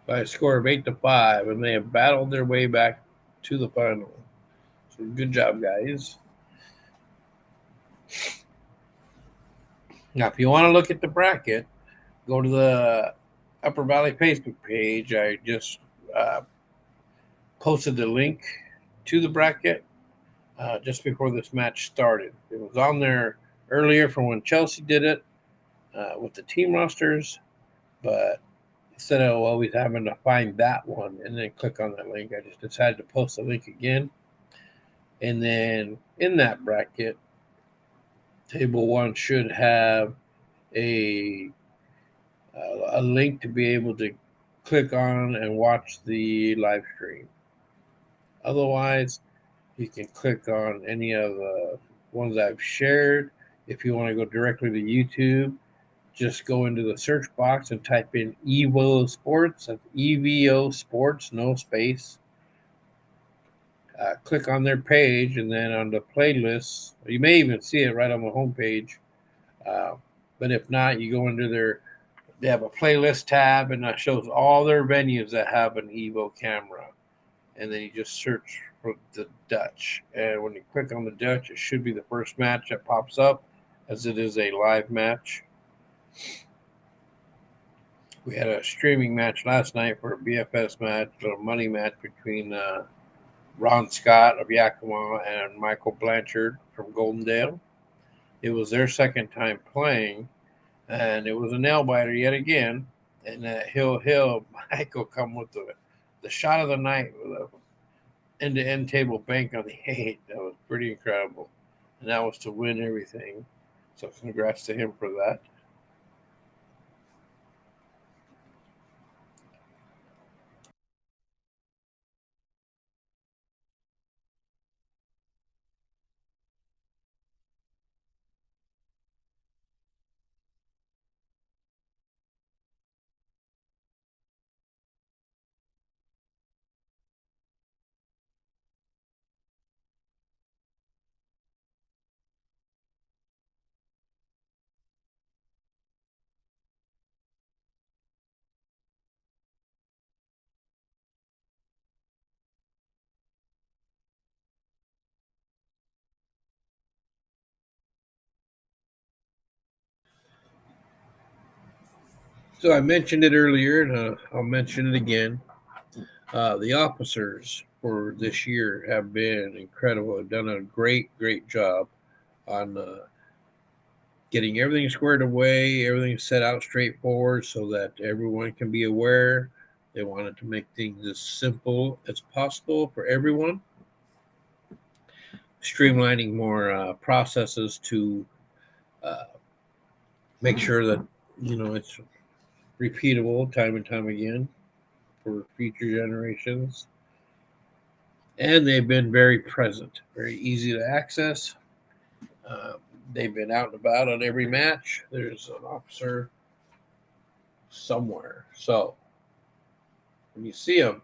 by a score of 8-5, and they have battled their way back to the final. So good job, guys. Now, if you want to look at the bracket, go to the Upper Valley Facebook page. I just posted the link to the bracket just before this match started. It was on there earlier from when Chelsea did it with the team rosters, but instead of always having to find that one and then click on that link, I just decided to post the link again. And then in that bracket, Table 1 should have a link to be able to click on and watch the live stream. Otherwise, you can click on any of the ones I've shared. If you want to go directly to YouTube, just go into the search box and type in EvoSports. That's EvoSports, no space. Click on their page, and then on the playlist, you may even see it right on the homepage. But if not, you go into they have a playlist tab, and that shows all their venues that have an Evo camera. And then you just search for the Dutch. And when you click on the Dutch, it should be the first match that pops up, as it is a live match. We had a streaming match last night for a BFS match, a money match between Ron Scott of Yakima and Michael Blanchard from Goldendale. It was their second time playing, and it was a nail biter yet again. And Hill Michael come with the shot of the night with a end to end table bank on the eight. That was pretty incredible, and that was to win everything. So congrats to him for that. So I mentioned it earlier, and I'll mention it again. The officers for this year have been incredible. Have done a great job on getting everything squared away, everything set out straightforward, so that everyone can be aware. They wanted to make things as simple as possible for everyone, streamlining more processes to uh, make sure that it's repeatable time and time again for future generations. And they've been very present, very easy to access. Uh, they've been out and about on every match. There's an officer somewhere. So when you see them,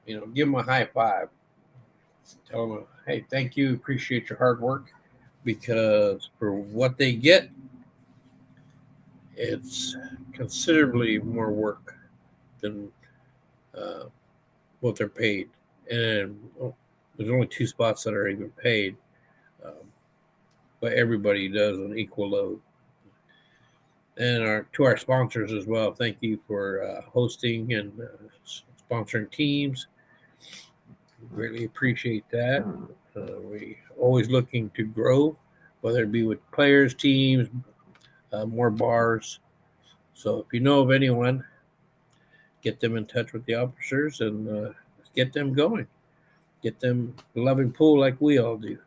give them a high five. Tell them, hey, thank you, appreciate your hard work, because for what they get, it's considerably more work than uh, what they're paid. And there's only two spots that are even paid, um, but everybody does an equal load. And to our sponsors as well, thank you for hosting and sponsoring teams. Greatly appreciate that. We always looking to grow, whether it be with players, teams, more bars. So if you know of anyone, get them in touch with the officers and get them going. Get them loving pool like we all do.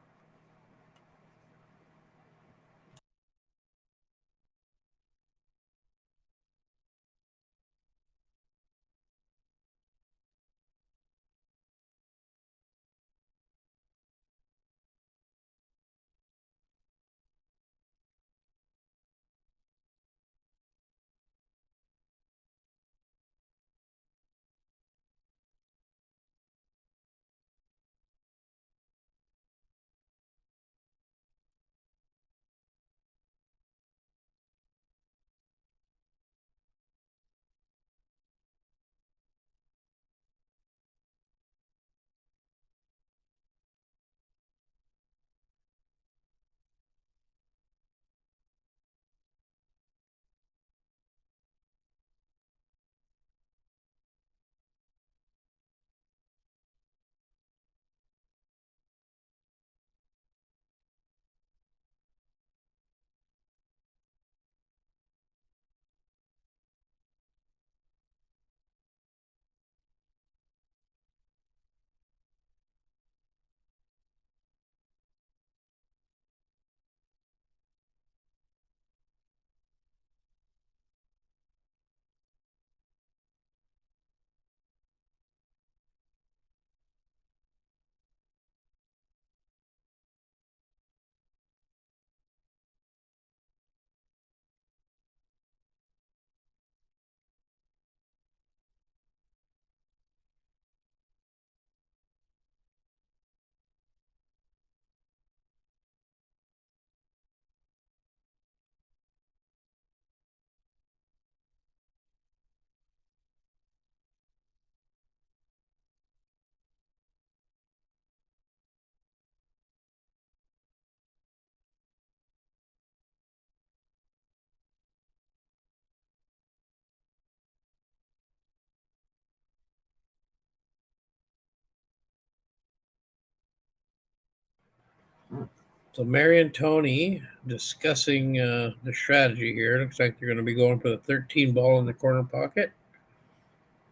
So Mary and Tony discussing the strategy here. Looks like they're going to be going for the 13 ball in the corner pocket.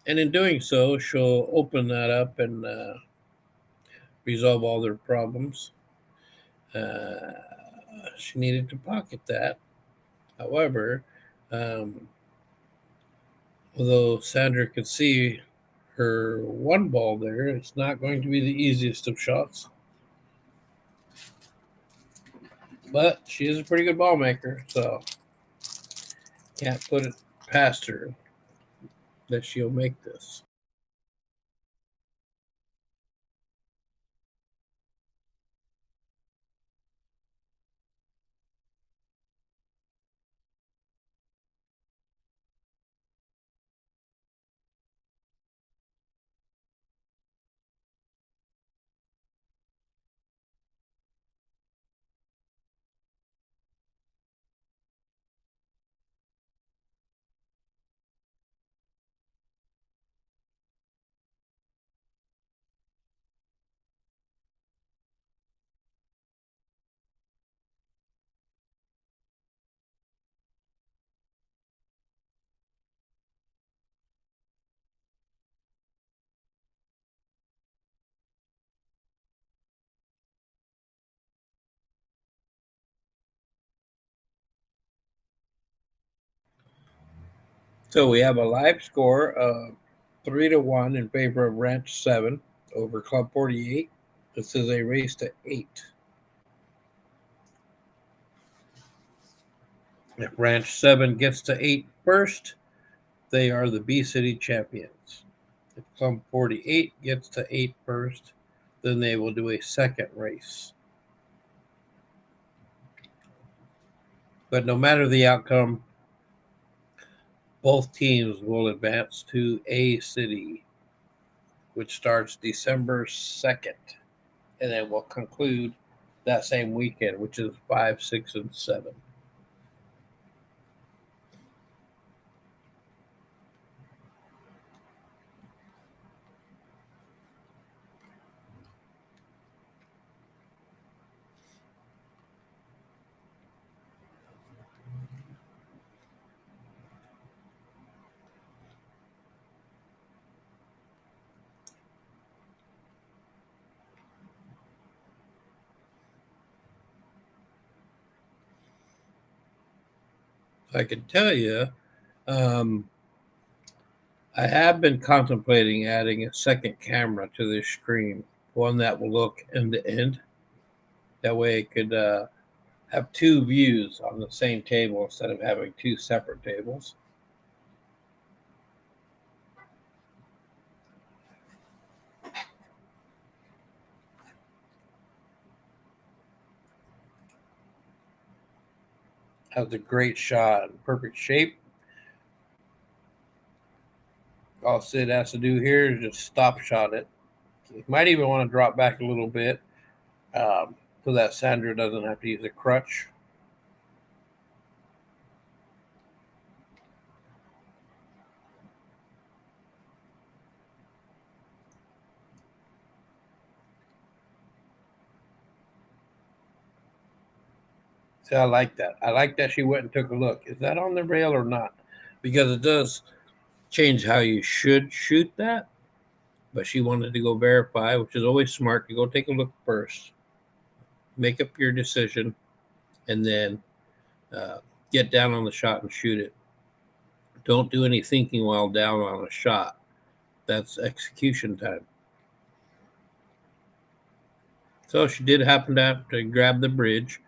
And in doing so, she'll open that up and resolve all their problems. She needed to pocket that. However, although Sandra could see her one ball there, it's not going to be the easiest of shots. But she is a pretty good ball maker, so can't put it past her that she'll make this. So we have a live score of 3-1 in favor of Ranch 7 over Club 48. This is a race to 8. If Ranch 7 gets to 8 first, they are the B City champions. If Club 48 gets to 8 first, then they will do a second race. But no matter the outcome, both teams will advance to A City, which starts December 2nd, and then will conclude that same weekend, which is 5, 6, and 7. I can tell you, I have been contemplating adding a second camera to this screen, one that will look end to end. That way, it could have two views on the same table instead of having two separate tables. Has a great shot, perfect shape. All Sid has to do here is just stop shot it. You might even want to drop back a little bit so that Sandra doesn't have to use a crutch. See, I like that. I like that she went and took a look. Is that on the rail or not? Because it does change how you should shoot that. But she wanted to go verify, which is always smart to go take a look first, make up your decision, and then get down on the shot and shoot it. Don't do any thinking while down on a shot. That's execution time. So she did happen to have to grab the bridge.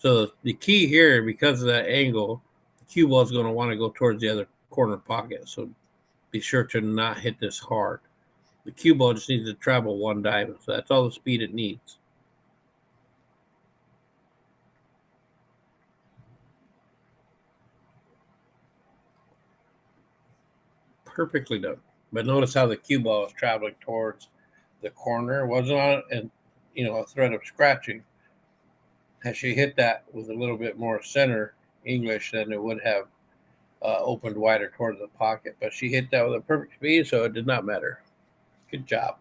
So the key here, because of that angle, the cue ball is going to want to go towards the other corner pocket. So be sure to not hit this hard. The cue ball just needs to travel one diamond. So that's all the speed it needs. Perfectly done. But notice how the cue ball is traveling towards the corner. It wasn't on and a threat of scratching. Had she hit that with a little bit more center English, then it would have opened wider towards the pocket. But she hit that with a perfect speed, so it did not matter. Good job.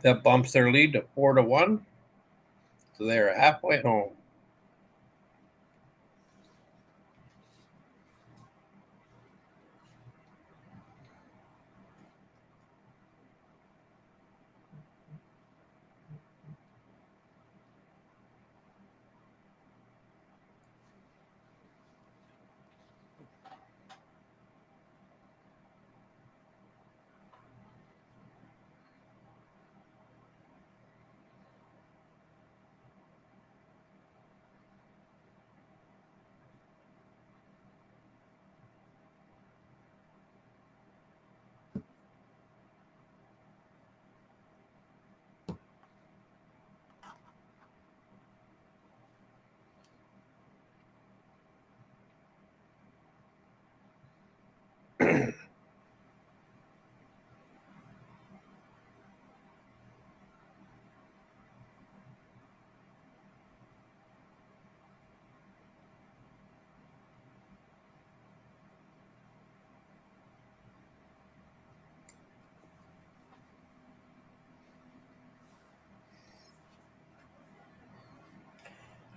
That bumps their lead to 4-1. So they are halfway home.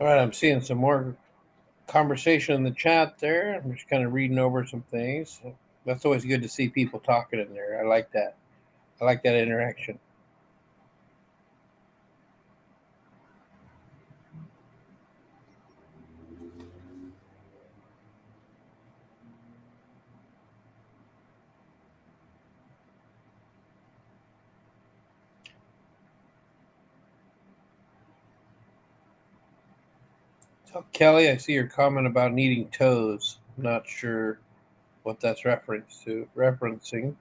All right, I'm seeing some more conversation in the chat there. I'm just kind of reading over some things. That's always good to see people talking in there. I like that. I like that interaction. So, Kelly, I see your comment about needing toes. I'm not sure what that's referencing.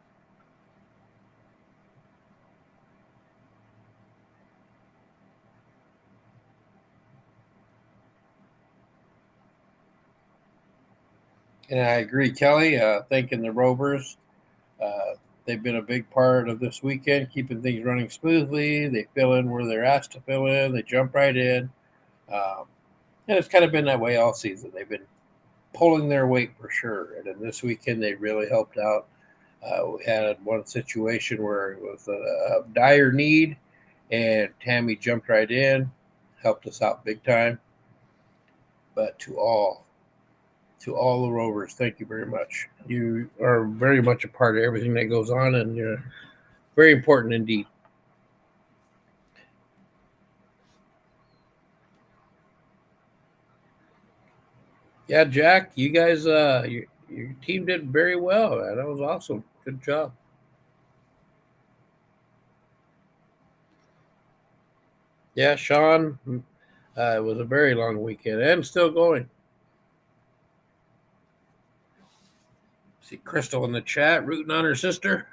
And I agree, Kelly. Thanking the Rovers. Uh, they've been a big part of this weekend, keeping things running smoothly. They fill in where they're asked to fill in. They jump right in. Um, and it's kind of been that way all season. They've been pulling their weight for sure. And then this weekend, they really helped out. We had one situation where it was a dire need, and Tammy jumped right in, helped us out big time. But to all the Rovers, thank you very much. You are very much a part of everything that goes on, and you're very important indeed. Yeah, Jack, you guys, your team did very well. Man. That was awesome. Good job. Yeah, Sean, it was a very long weekend and still going. See Crystal in the chat rooting on her sister.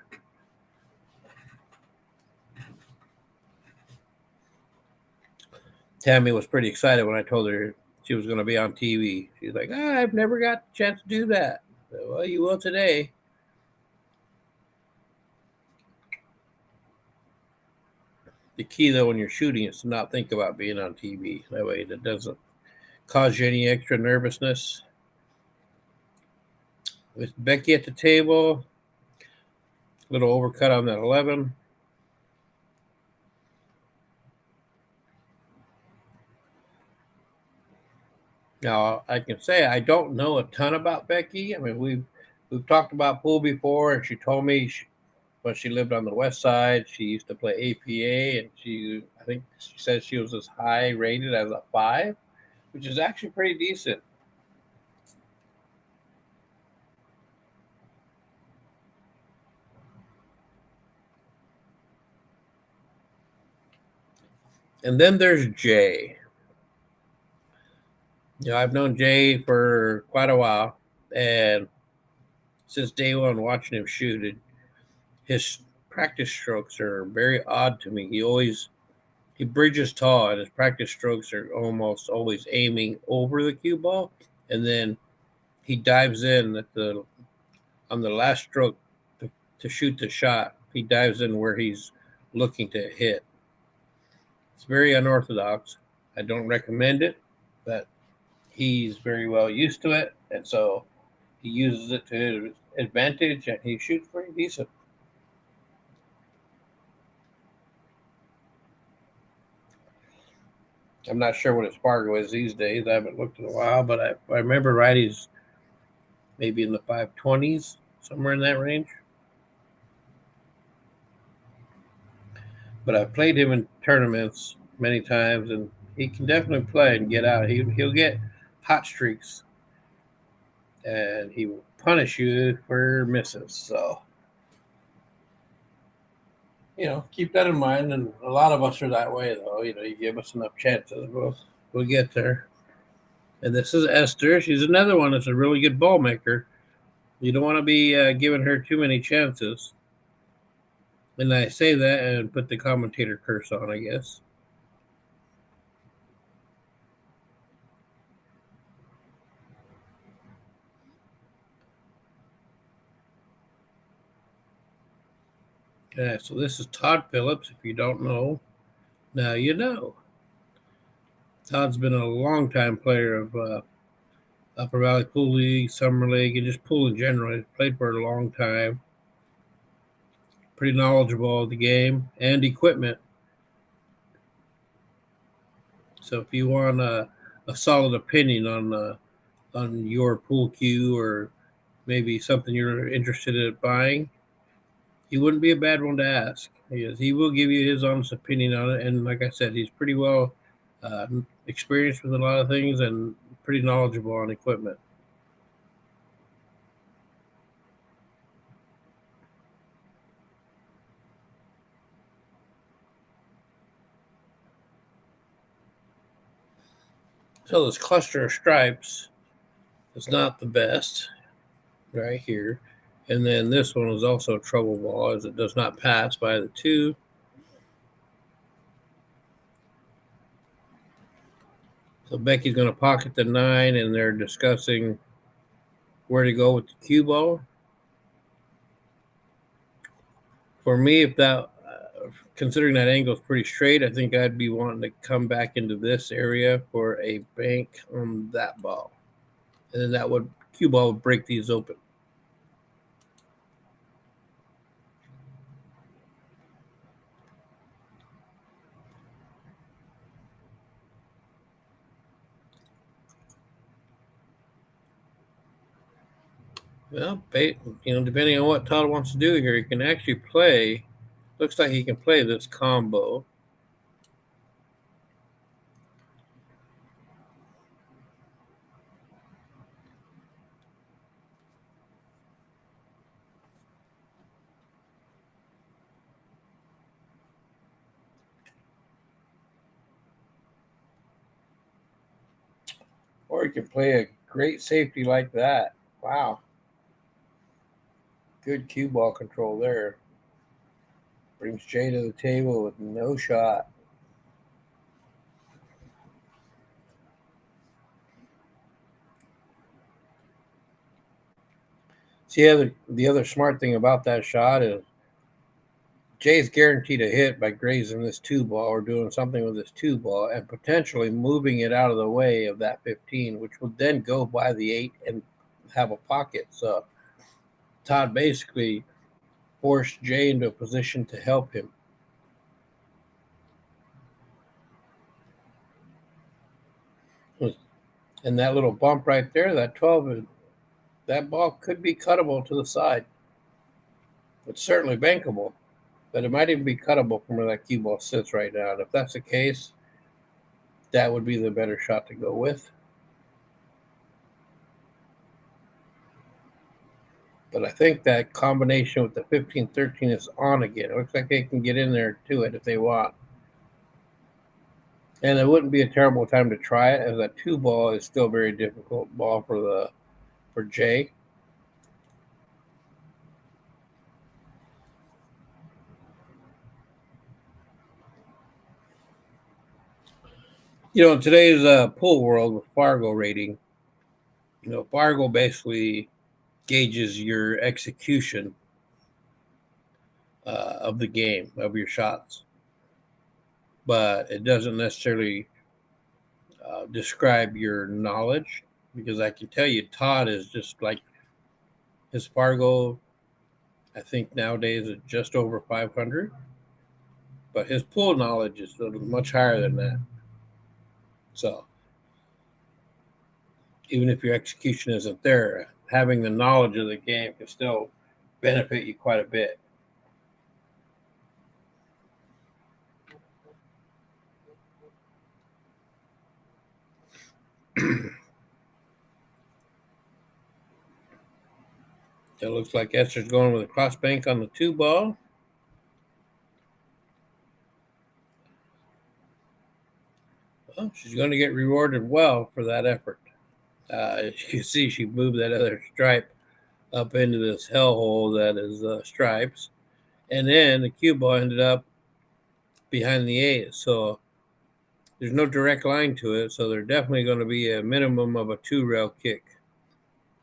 Tammy was pretty excited when I told her she was going to be on TV. She's like, I've never got a chance to do that. So, well, you will today. The key, though, when you're shooting is to not think about being on TV. That way it doesn't cause you any extra nervousness. With Becky at the table, a little overcut on that 11. Now, I can say I don't know a ton about Becky. I mean, we've talked about pool before, and she told me when she lived on the west side, she used to play APA, and I think she said she was as high rated as a 5, which is actually pretty decent. And then there's Jay. I've known Jay for quite a while, and since day one, watching him shoot, his practice strokes are very odd to me. He bridges tall, and his practice strokes are almost always aiming over the cue ball, and then he dives in on the last stroke to shoot the shot. He dives in where he's looking to hit. It's very unorthodox. I don't recommend it, but he's very well used to it, and so he uses it to his advantage, and he shoots pretty decent. I'm not sure what his Fargo is these days. I haven't looked in a while, but I remember right, he's maybe in the 520s, somewhere in that range. But I've played him in tournaments many times, and he can definitely play and get out. He'll get hot streaks, and he will punish you for misses. So, keep that in mind. And a lot of us are that way, though. You give us enough chances, we'll get there. And this is Esther. She's another one that's a really good ball maker. You don't want to be giving her too many chances. And I say that and put the commentator curse on, I guess. Yeah, so this is Todd Phillips. If you don't know, now you know. Todd's been a long time player of Upper Valley Pool League, Summer League, and just pool in general. He's played for a long time. Pretty knowledgeable of the game and equipment. So if you want a solid opinion on your pool cue or maybe something you're interested in buying, he wouldn't be a bad one to ask. He will give you his honest opinion on it, and like I said, he's pretty well uh, experienced with a lot of things and pretty knowledgeable on equipment. So this cluster of stripes is not the best right here. And then this one is also a trouble ball as it does not pass by the 2. So Becky's going to pocket the 9, and they're discussing where to go with the cue ball. For me, if that, considering that angle is pretty straight, I think I'd be wanting to come back into this area for a bank on that ball. And then that cue ball would break these open. Well, depending on what Todd wants to do here, he can actually play. Looks like he can play this combo. Or he can play a great safety like that. Wow. Good cue ball control there. Brings Jay to the table with no shot. See, the other smart thing about that shot is Jay's guaranteed a hit by grazing this 2 ball or doing something with this 2 ball and potentially moving it out of the way of that 15, which would then go by the 8 and have a pocket. So Todd basically forced Jay into a position to help him. And that little bump right there, that 12, that ball could be cuttable to the side. It's certainly bankable, but it might even be cuttable from where that cue ball sits right now. And if that's the case, that would be the better shot to go with. But I think that combination with the 15-13 is on again. It looks like they can get in there to it if they want. And it wouldn't be a terrible time to try it, as that 2 ball is still a very difficult ball for Jay. In today's pool world with Fargo rating, Fargo basically gauges your execution of the game, of your shots. But it doesn't necessarily describe your knowledge, because I can tell you Todd is just like his Fargo, I think nowadays is just over 500, but his pool knowledge is much higher than that. So even if your execution isn't there, having the knowledge of the game can still benefit you quite a bit. It looks like Esther's going with a cross bank on the 2 ball. Well, she's going to get rewarded well for that effort. As you can see, she moved that other stripe up into this hellhole that is stripes. And then the cue ball ended up behind the 8. So there's no direct line to it. So there's definitely going to be a minimum of a 2-rail kick.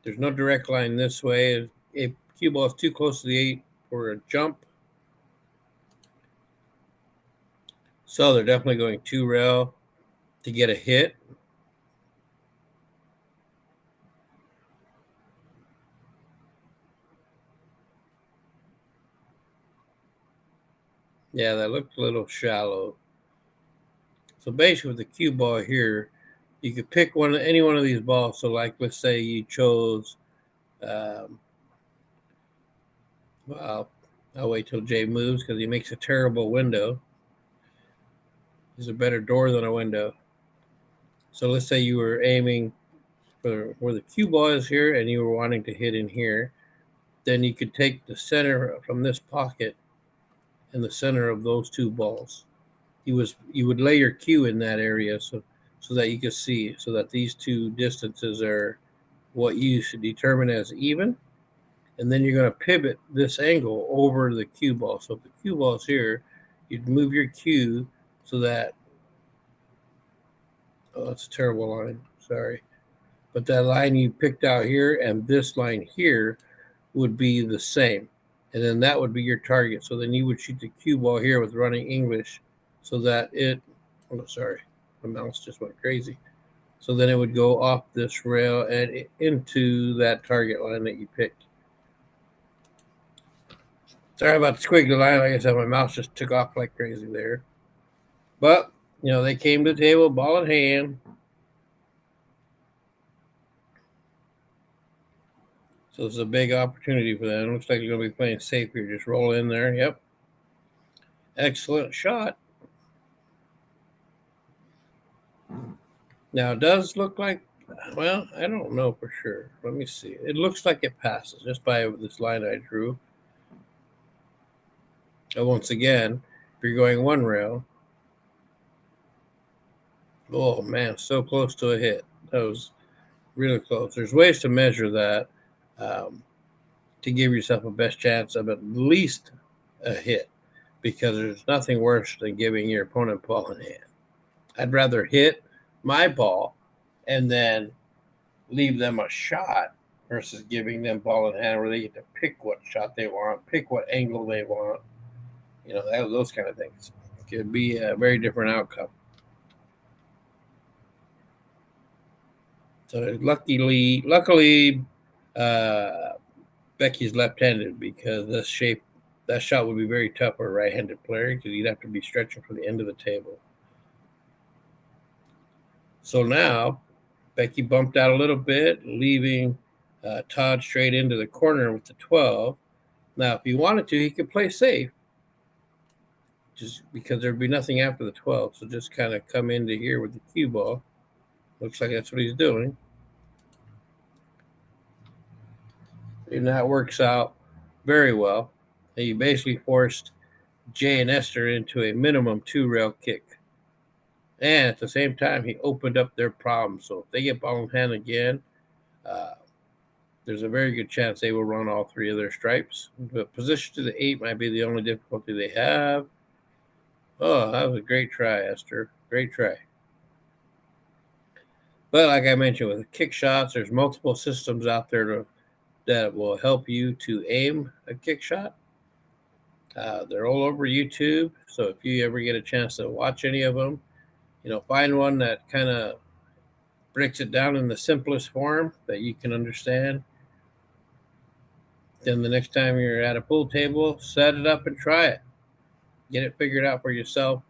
There's no direct line this way. If cue ball is too close to the 8 for a jump, so they're definitely going 2-rail to get a hit. Yeah, that looked a little shallow. So basically with the cue ball here, you could pick any one of these balls. So like, let's say you chose, well, I'll wait till Jay moves because he makes a terrible window. He's a better door than a window. So let's say you were aiming for where the cue ball is here and you were wanting to hit in here. Then you could take the center from this pocket in the center of those 2 balls. You would lay your cue in that area so that you can see, so that these 2 distances are what you should determine as even. And then you're going to pivot this angle over the cue ball. So if the cue ball is here, you'd move your cue so that, oh, that's a terrible line. Sorry. But that line you picked out here and this line here would be the same. And then that would be your target. So then you would shoot the cue ball here with running English so that oh, sorry, my mouse just went crazy. So then it would go off this rail and into that target line that you picked. Sorry about the squiggly line. Like I said, my mouse just took off like crazy there. But, they came to the table, ball in hand. So it's a big opportunity for them. Looks like you're going to be playing safe here. Just roll in there. Yep. Excellent shot. Now, it does look like, well, I don't know for sure. Let me see. It looks like it passes just by this line I drew. And once again, if you're going 1 rail, oh, man, so close to a hit. That was really close. There's ways to measure that to give yourself a best chance of at least a hit, because there's nothing worse than giving your opponent ball in hand. I'd rather hit my ball and then leave them a shot versus giving them ball in hand where they get to pick what shot they want, pick what angle they want. Those kind of things. It could be a very different outcome. So luckily, Becky's left-handed, because that shot would be very tough for a right-handed player because you'd have to be stretching from the end of the table. So now Becky bumped out a little bit, leaving Todd straight into the corner with the 12. Now, if he wanted to, he could play safe, just because there'd be nothing after the 12. So just kind of come into here with the cue ball. Looks like that's what he's doing. And that works out very well. And you basically forced Jay and Esther into a minimum 2-rail kick. And at the same time, he opened up their problem. So if they get ball in hand again, there's a very good chance they will run all 3 of their stripes. But position to the 8 might be the only difficulty they have. Oh, that was a great try, Esther. Great try. But like I mentioned, with kick shots, there's multiple systems out there that will help you to aim a kick shot. They're all over YouTube. So if you ever get a chance to watch any of them, find one that kind of breaks it down in the simplest form that you can understand. Then the next time you're at a pool table, set it up and try it. Get it figured out for yourself.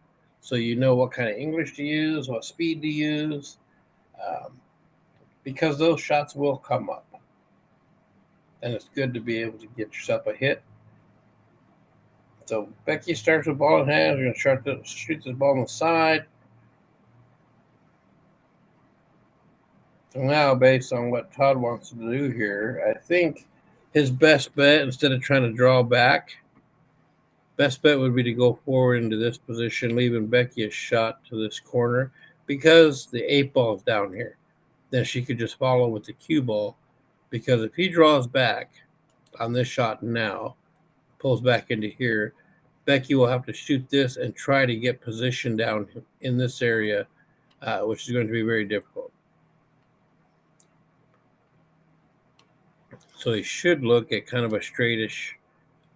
so you know what kind of English to use, what speed to use, um, because those shots will come up. And it's good to be able to get yourself a hit. So Becky starts with ball in hand. We're going to shoot this ball on the side. So now, based on what Todd wants to do here, I think his best bet, instead of trying to draw back, best bet would be to go forward into this position, leaving Becky a shot to this corner, because the 8 ball is down here. Then she could just follow with the cue ball, because if he draws back on this shot now, pulls back into here, Becky will have to shoot this and try to get position down in this area, which is going to be very difficult. So he should look at kind of a straightish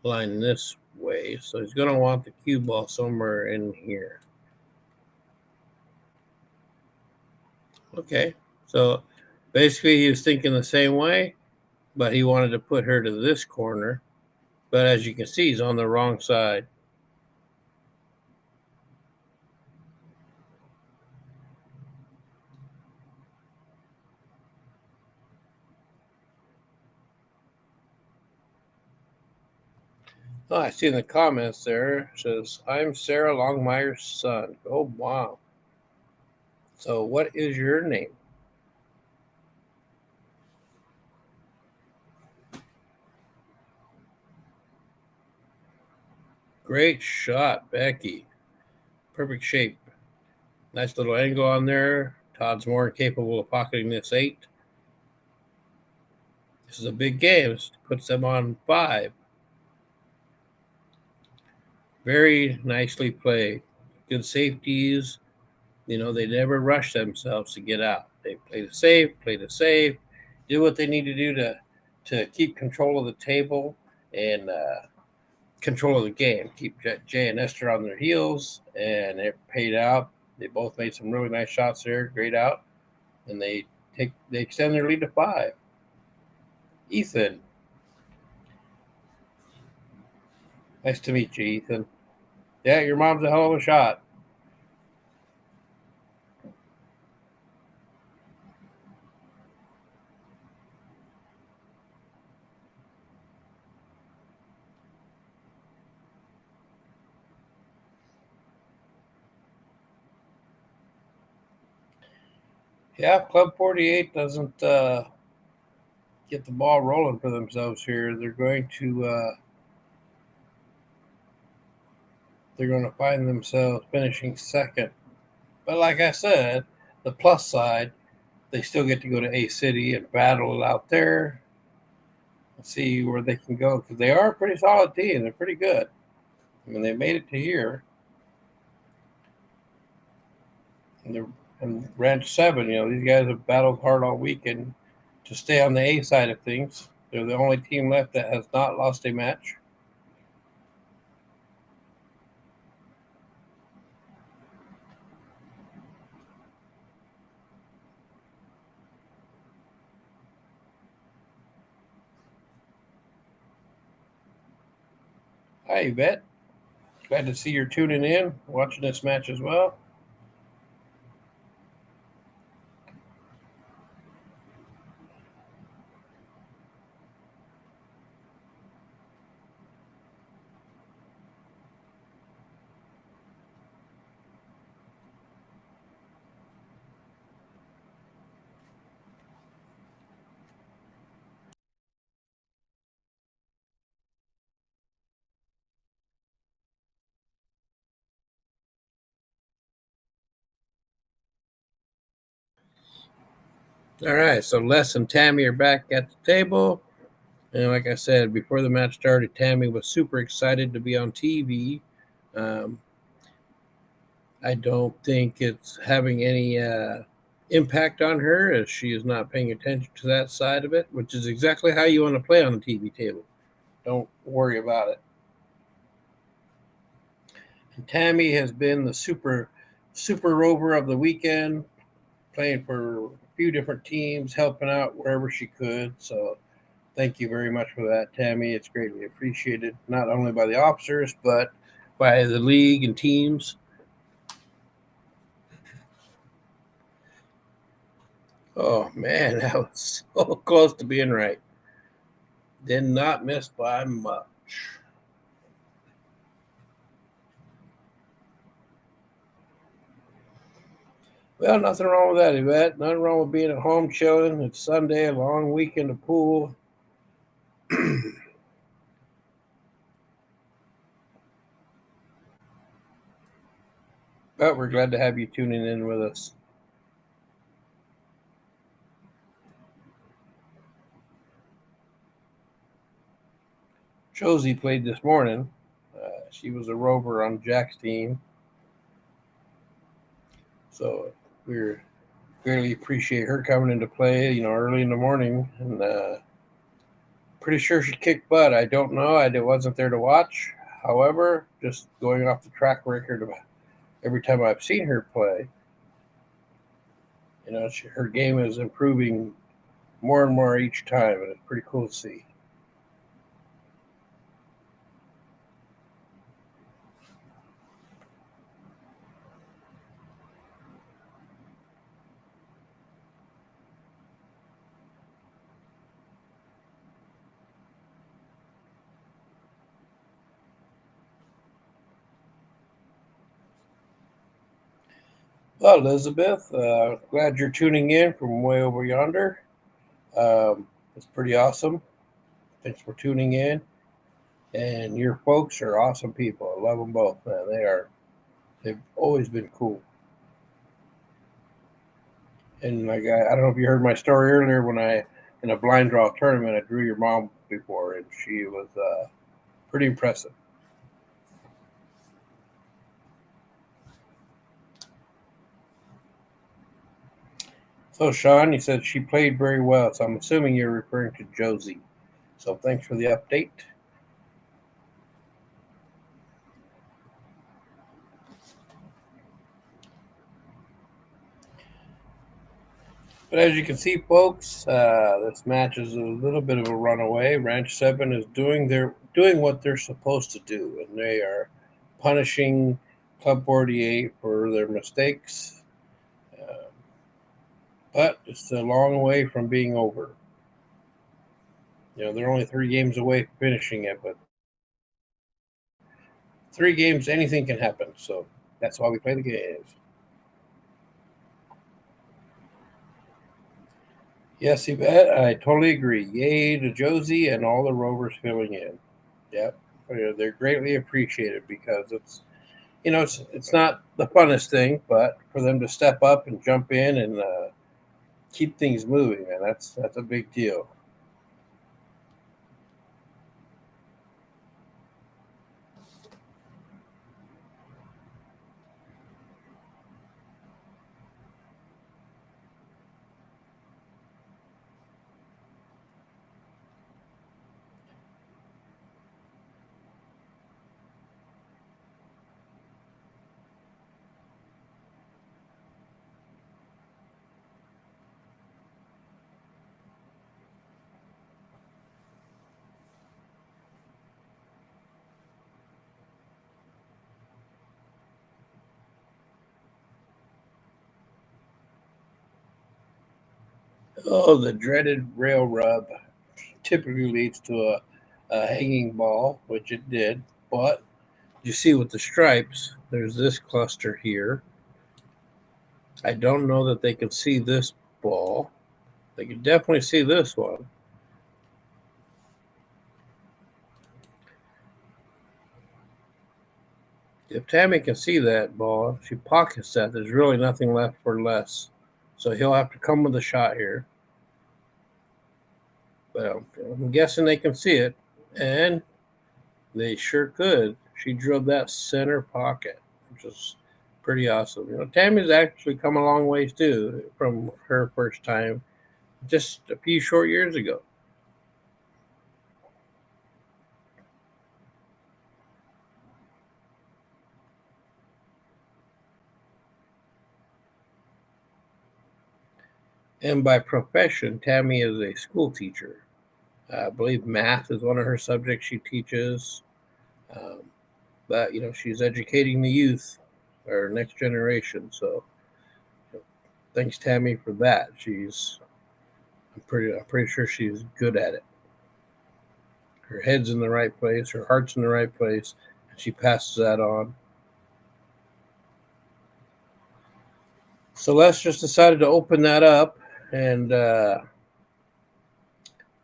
line this way. So he's going to want the cue ball somewhere in here. Okay, so basically he was thinking the same way, but he wanted to put her to this corner. But as you can see, he's on the wrong side. Oh, I see in the comments there, it says, I'm Sarah Longmire's son. Oh, wow. So what is your name? Great shot, Becky. Perfect shape. Nice little angle on there. Todd's more capable of pocketing this 8. This is a big game. This puts them on 5. Very nicely played. Good safeties. You know, they never rush themselves to get out. They play the safe, do what they need to do to keep control of the table and control of the game. Keep Jay and Esther on their heels, and it paid out. They both made some really nice shots there. Great out, and they extend their lead to 5. Ethan, nice to meet you, Ethan. Yeah, your mom's a hell of a shot. Yeah, Club 48 doesn't get the ball rolling for themselves here. They're going to find themselves finishing second. But like I said, the plus side, they still get to go to A City and battle it out there and see where they can go, because they are a pretty solid team. They're pretty good. I mean, they made it to here. And Ranch 7, these guys have battled hard all weekend to stay on the A side of things. They're the only team left that has not lost a match. Hi, Yvette. Glad to see you're tuning in, watching this match as well. All right, so Les and Tammy are back at the table. And like I said, before the match started, Tammy was super excited to be on TV. Um, I don't think it's having any impact on her, as she is not paying attention to that side of it, which is exactly how you want to play on a TV table. Don't worry about it. And Tammy has been the super rover of the weekend, playing for a few different teams, helping out wherever she could. So thank you very much for that, Tammy. It's greatly appreciated, not only by the officers, but by the league and teams. Oh man, that was so close to being right. Did not miss by much. Well, nothing wrong with that, Yvette. Nothing wrong with being at home chilling. It's Sunday, a long week in the pool. But we're glad to have you tuning in with us. Josie played this morning. She was a rover on Jack's team. So we greatly appreciate her coming into play, early in the morning. And pretty sure she kicked butt. I don't know. I wasn't there to watch. However, just going off the track record of every time I've seen her play, her game is improving more and more each time, and it's pretty cool to see. Well, Elizabeth, glad you're tuning in from way over yonder. It's pretty awesome. Thanks for tuning in. And your folks are awesome people. I love them both, man. They've always been cool. And like I don't know if you heard my story earlier when in a blind draw tournament I drew your mom before, and she was pretty impressive. So Sean, you said she played very well, so I'm assuming you're referring to Josie. So thanks for the update. But as you can see, folks, this match is a little bit of a runaway. Ranch Seven is doing what they're supposed to do, and they are punishing Club 48 for their mistakes. Uh, but it's a long way from being over. They're only 3 games away from finishing it, but 3 games, anything can happen. So that's why we play the games. Yes, Yvette, I totally agree. Yay to Josie and all the rovers filling in. Yep, they're greatly appreciated because it's not the funnest thing, but for them to step up and jump in and keep things moving, man, that's a big deal. Oh, the dreaded rail rub typically leads to a hanging ball, which it did. But you see with the stripes, there's this cluster here. I don't know that they can see this ball. They can definitely see this one. If Tammy can see that ball, if she pockets that, there's really nothing left for Les. So he'll have to come with a shot here. But I'm guessing they can see it. And they sure could. She drilled that center pocket, which is pretty awesome. Tammy's actually come a long ways too from her first time just a few short years ago. And by profession, Tammy is a school teacher. I believe math is one of her subjects she teaches. Um, but she's educating the youth, our next generation. So thanks Tammy for that. I'm pretty sure she's good at it. Her head's in the right place, her heart's in the right place, and she passes that on. Celeste just decided to open that up, and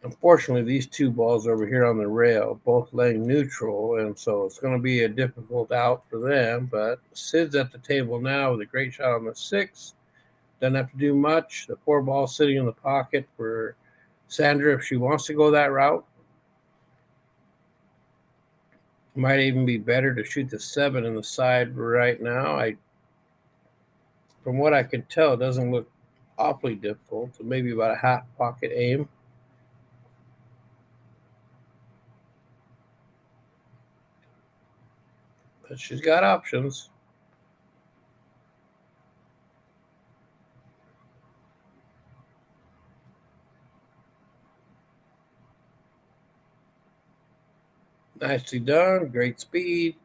unfortunately, these two balls over here on the rail both laying neutral, and so it's going to be a difficult out for them. But Sid's at the table now with a great shot on the 6. Doesn't have to do much. The 4 ball sitting in the pocket for Sandra if she wants to go that route. Might even be better to shoot the 7 in the side right now. From what I can tell, it doesn't look awfully difficult. So maybe about a half pocket aim. But she's got options. Nicely done. Great speed.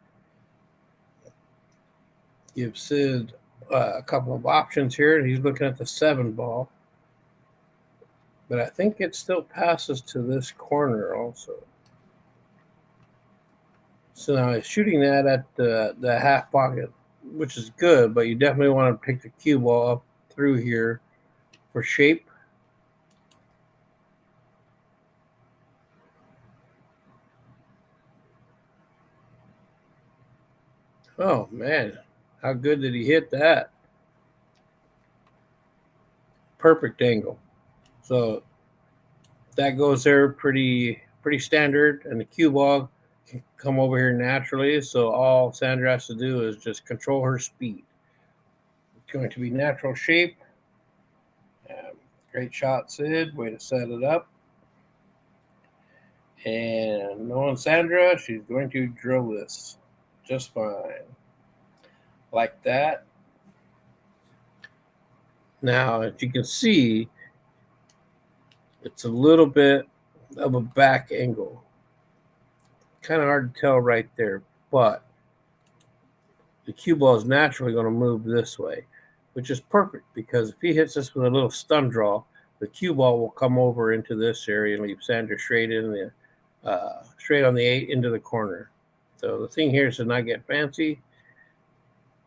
Gives Sid a couple of options here. He's looking at the 7 ball. But I think it still passes to this corner also. So now he's shooting that at the half pocket, which is good, but you definitely want to pick the cue ball up through here for shape. Oh, man. How good did he hit that? Perfect angle. So that goes there pretty standard, and the cue ball can come over here naturally. So all Sandra has to do is just control her speed. It's going to be natural shape. Great shot, Sid. Way to set it up. And knowing Sandra, she's going to drill this just fine. Like that. Now, as you can see, it's a little bit of a back angle. Kind of hard to tell right there, but the cue ball is naturally going to move this way, which is perfect because if he hits this with a little stun draw, the cue ball will come over into this area and leave Sandra straight on the 8 into the corner. So the thing here is to not get fancy.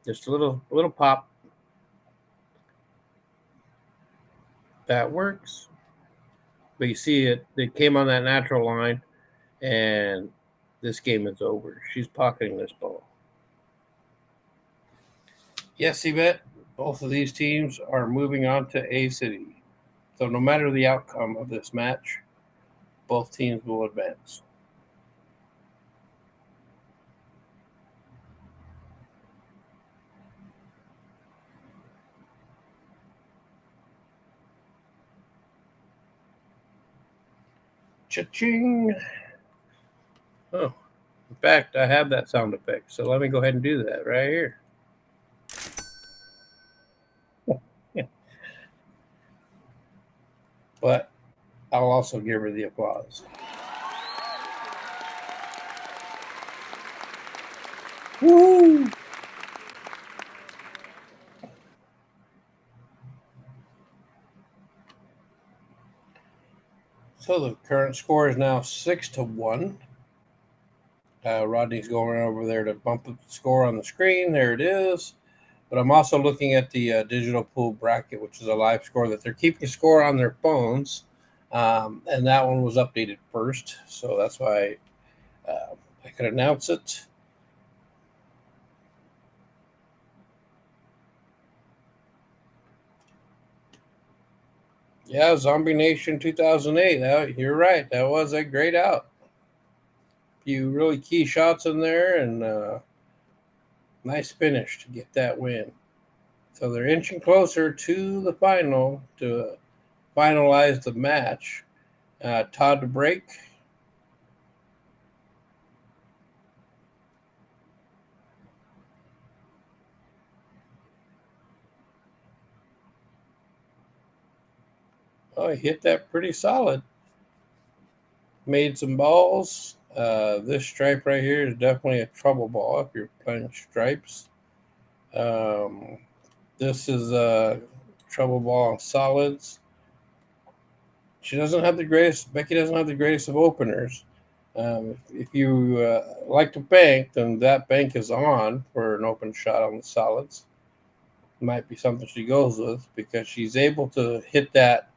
Just a little pop. That works. But you see it came on that natural line, and this game is over. She's pocketing this ball. Yes, Yvette, both of these teams are moving on to A City. So no matter the outcome of this match, both teams will advance. Cha-ching! Oh, in fact, I have that sound effect, so let me go ahead and do that right here. But I'll also give her the applause. Woo! So the current score is now 6-1. Rodney's going over there to bump up the score on the screen. There it is. But I'm also looking at the digital pool bracket, which is a live score that they're keeping score on their phones. And that one was updated first. So that's why I could announce it. Yeah, Zombie Nation 2008. You're right. That was a great out. Few really key shots in there, and nice finish to get that win. So they're inching closer to the final to finalize the match. Todd to break. Oh, he hit that pretty solid. Made some balls. This stripe right here is definitely a trouble ball if you're playing stripes. This is trouble ball on solids. She doesn't have the greatest. Becky doesn't have the greatest of openers. If you like to bank, then that bank is on for an open shot on the solids. Might be something she goes with because she's able to hit that,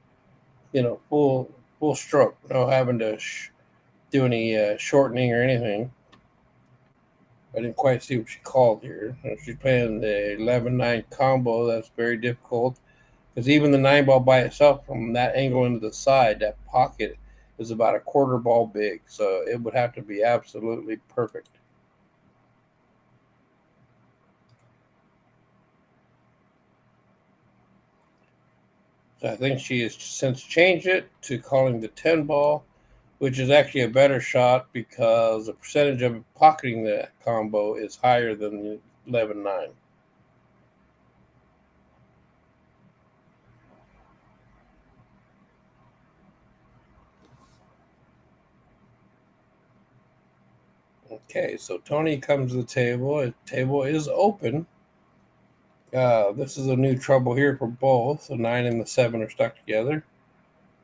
full stroke, no having to do any shortening or anything. I didn't quite see what she called here. She's playing the 11-9 combo. That's very difficult because even the 9 ball by itself, from that angle into the side, that pocket is about a quarter ball big. So it would have to be absolutely perfect. So I think she has since changed it to calling the 10 ball, which is actually a better shot because the percentage of pocketing the combo is higher than the 11-9. Okay, so Tony comes to the table. The table is open. This is a new trouble here for both. The 9 and the 7 are stuck together.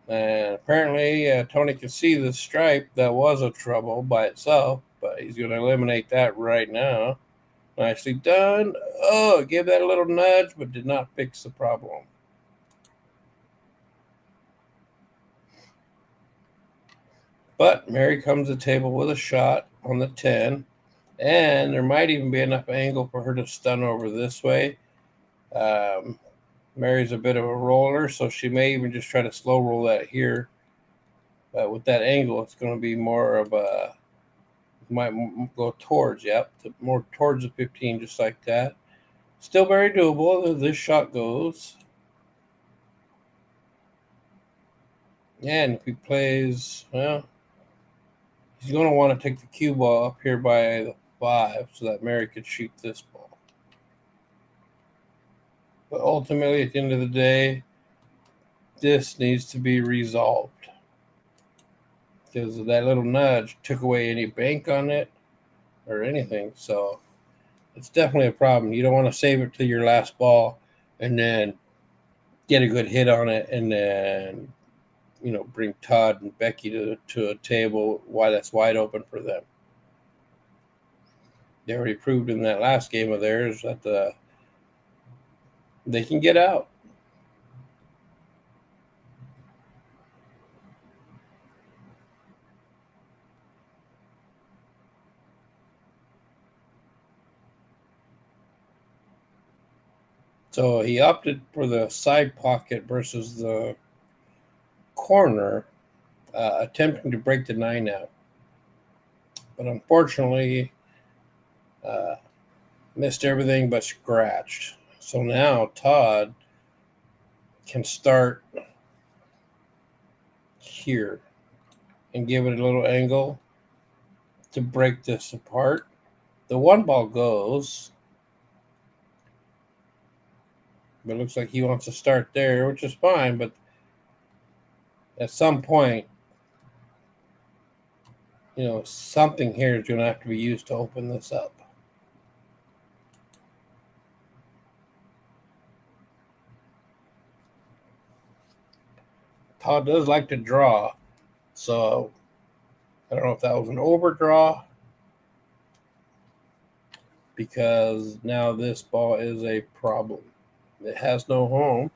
And apparently, Tony can see the stripe that was a trouble by itself, but he's going to eliminate that right now. Nicely done. Oh, gave that a little nudge, but did not fix the problem. But Mary comes to the table with a shot on the 10, and there might even be enough angle for her to stun over this way. Mary's a bit of a roller, so she may even just try to slow roll that here. But with that angle, it's going to be more of a, might go towards, more towards the 15, just like that. Still very doable. This shot goes. And if he plays, well, he's going to want to take the cue ball up here by the 5 so that Mary could shoot this ball. But ultimately, at the end of the day, this needs to be resolved because that little nudge took away any bank on it or anything. So it's definitely a problem. You don't want to save it to your last ball and then get a good hit on it and then, bring Todd and Becky to a table that's wide open for them. They already proved in that last game of theirs that they can get out. So he opted for the side pocket versus the corner, attempting to break the 9 out. But unfortunately, missed everything but scratched. So now Todd can start here and give it a little angle to break this apart. The 1 ball goes, but it looks like he wants to start there, which is fine, but at some point, something here is going to have to be used to open this up. Todd does like to draw, so I don't know if that was an overdraw because now this ball is a problem. It has no home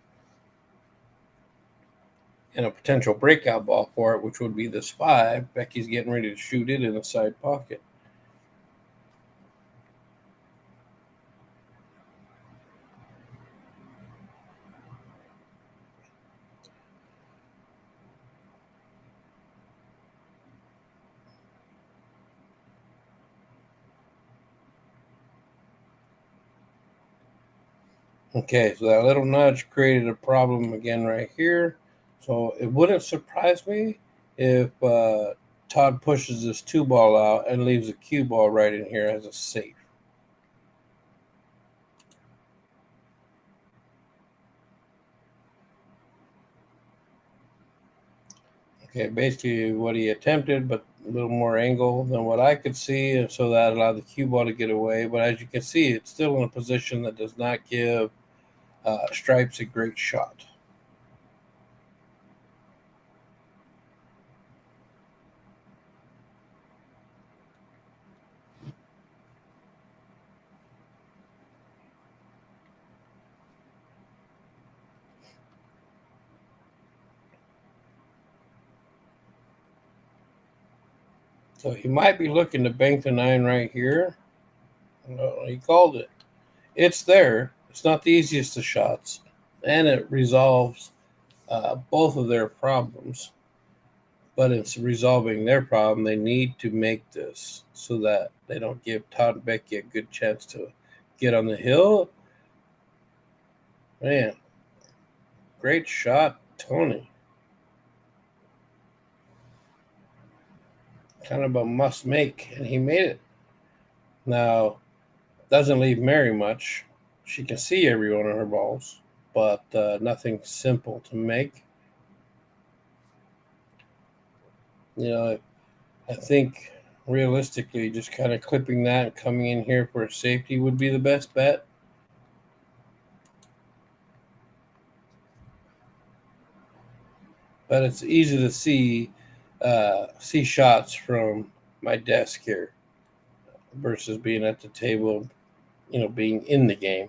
and a potential breakout ball for it, which would be this 5. Becky's getting ready to shoot it in the side pocket. Okay, so that little nudge created a problem again right here. So it wouldn't surprise me if Todd pushes this 2 ball out and leaves a cue ball right in here as a safe. Okay, basically what he attempted, but a little more angle than what I could see, and so that allowed the cue ball to get away. But as you can see, it's still in a position that does not give Stripe's a great shot. So he might be looking to bank the 9 right here. No, he called it. It's there. It's not the easiest of shots, and it resolves both of their problems. But in resolving their problem, they need to make this so that they don't give Todd and Becky a good chance to get on the hill. Man, great shot, Tony. Kind of a must make, and he made it. Now, doesn't leave Mary much. She can see every one of her balls, but nothing simple to make. You know, I think realistically, just kind of clipping that and coming in here for a safety would be the best bet. But it's easy to see shots from my desk here versus being at the table, being in the game.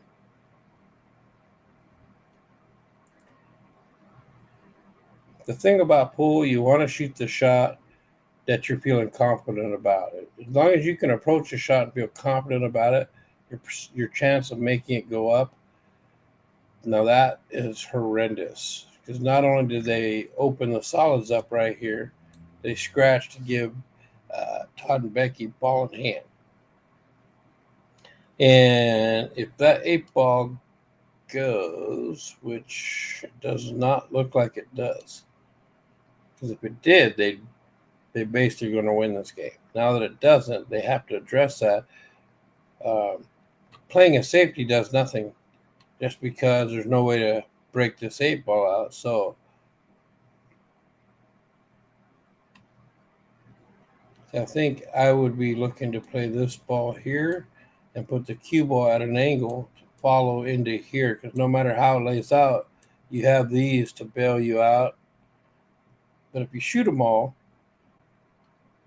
The thing about pool, you want to shoot the shot that you're feeling confident about it. As long as you can approach a shot and feel confident about it, your chance of making it go up. Now that is horrendous because not only did they open the solids up right here, they scratched to give Todd and Becky ball in hand. And if that 8-ball goes, which does not look like it does, because if it did, they basically going to win this game. Now that it doesn't, they have to address that. Playing a safety does nothing just because there's no way to break this 8-ball out. So I think I would be looking to play this ball here and put the cue ball at an angle to follow into here, because no matter how it lays out, you have these to bail you out. But if you shoot them all,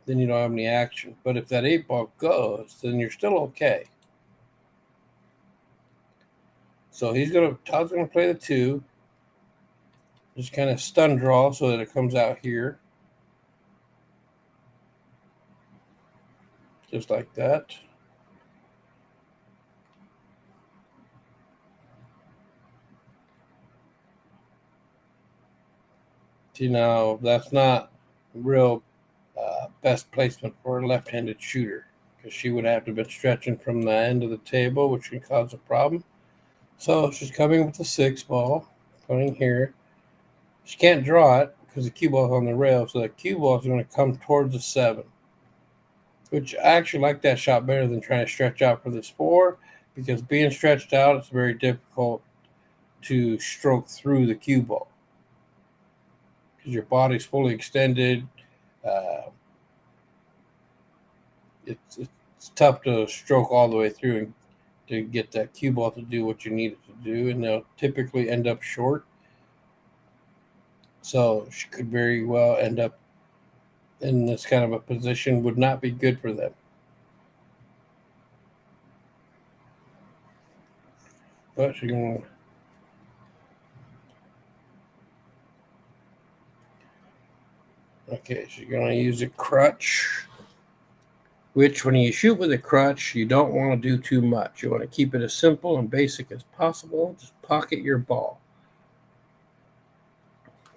then you don't have any action. But if that 8-ball goes, then you're still okay. So Todd's gonna play the 2. Just kind of stun draw so that it comes out here. Just like that. See, now that's not real best placement for a left-handed shooter, because she would have to be stretching from the end of the table, which can cause a problem. So she's coming with the 6-ball, putting here. She can't draw it because the cue ball's on the rail, so the cue ball is going to come towards the 7, which I actually like that shot better than trying to stretch out for this 4, because being stretched out, it's very difficult to stroke through the cue ball because your body's fully extended. It's tough to stroke all the way through and to get that cue ball to do what you need it to do, and they'll typically end up short. So she could very well end up in this kind of a position, would not be good for them. But she's going to. Okay, she's going to use a crutch, which when you shoot with a crutch, you don't want to do too much. You want to keep it as simple and basic as possible. Just pocket your ball.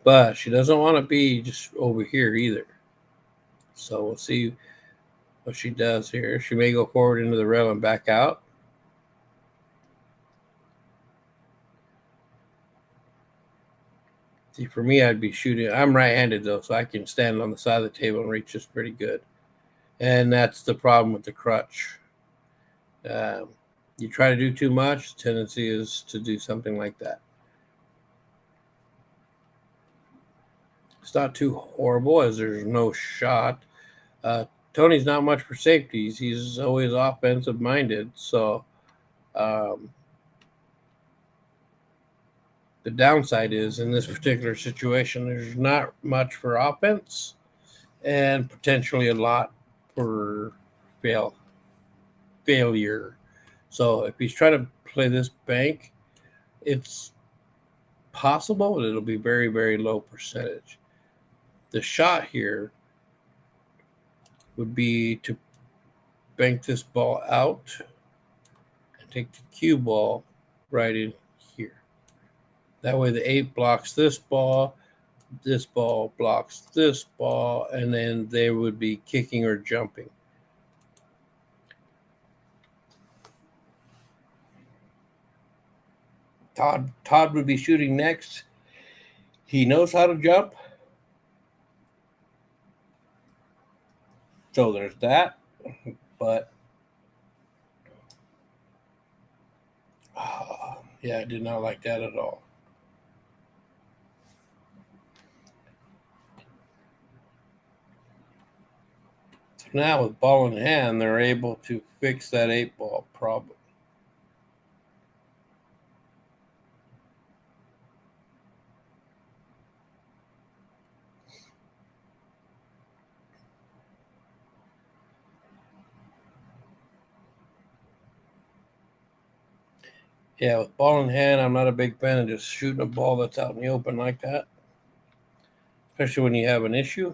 But she doesn't want to be just over here either. So we'll see what she does here. She may go forward into the rail and back out. See, for me, I'd be shooting. I'm right-handed, though, so I can stand on the side of the table and reach this pretty good. And that's the problem with the crutch. You try to do too much, the tendency is to do something like that. It's not too horrible as there's no shot. Tony's not much for safeties. He's always offensive-minded, so The downside is, in this particular situation, there's not much for offense and potentially a lot for failure. So if he's trying to play this bank, it's possible, but it'll be very, very low percentage. The shot here would be to bank this ball out and take the cue ball right in here. That way the 8 blocks this ball blocks this ball, and then they would be kicking or jumping. Todd would be shooting next. He knows how to jump. So there's that. But yeah, I did not like that at all. So now with ball in hand, they're able to fix that 8-ball problem. Yeah, with ball in hand, I'm not a big fan of just shooting a ball that's out in the open like that, especially when you have an issue.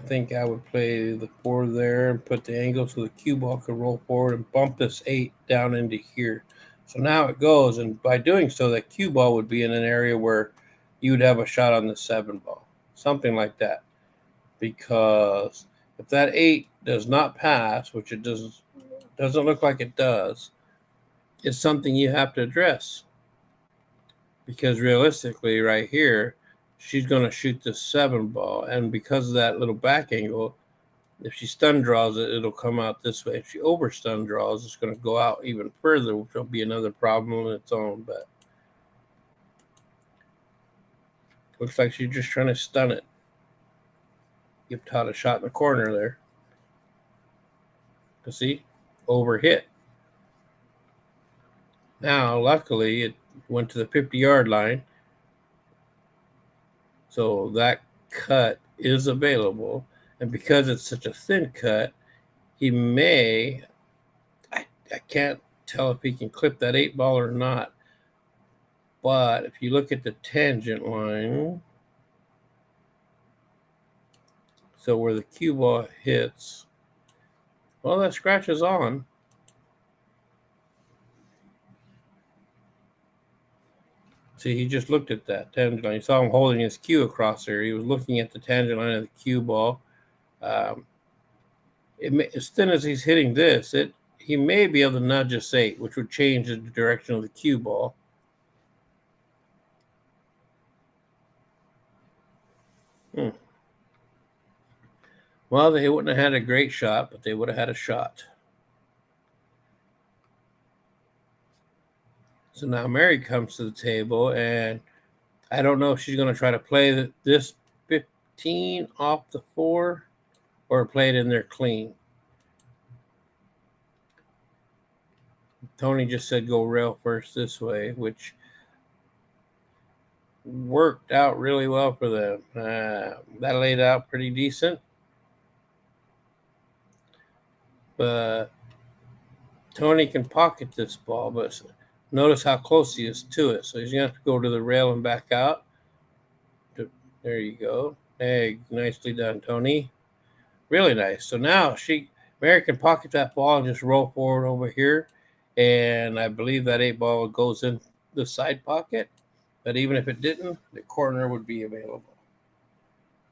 I think I would play the 4 there and put the angle so the cue ball could roll forward and bump this 8 down into here. So now it goes, and by doing so, that cue ball would be in an area where you would have a shot on the 7 ball, something like that. Because if that 8 does not pass, which it doesn't look like it does, it's something you have to address. Because realistically, right here, she's going to shoot the 7 ball, and because of that little back angle, if she stun draws it, it'll come out this way. If she over stun draws, it's going to go out even further, which will be another problem on its own. But looks like she's just trying to stun it. Give Todd a shot in the corner there. You see, over hit. Now, luckily, it went to the 50-yard line, so that cut is available. And because it's such a thin cut, he may, I can't tell if he can clip that 8 ball or not. But if you look at the tangent line, so where the cue ball hits, well, that scratches on. See, he just looked at that tangent line. You saw him holding his cue across there. He was looking at the tangent line of the cue ball. As thin as he's hitting this, he may be able to nudge this 8, which would change the direction of the cue ball. Well, they wouldn't have had a great shot, but they would have had a shot. So now Mary comes to the table, and I don't know if she's going to try to play this 15 off the 4 or play it in there clean. Tony just said go rail first this way, which worked out really well for them. That laid out pretty decent. But Tony can pocket this ball, but notice how close he is to it. So he's going to have to go to the rail and back out. There you go. Hey, nicely done, Tony. Really nice. So now Mary can pocket that ball and just roll forward over here. And I believe that 8 ball goes in the side pocket. But even if it didn't, the corner would be available.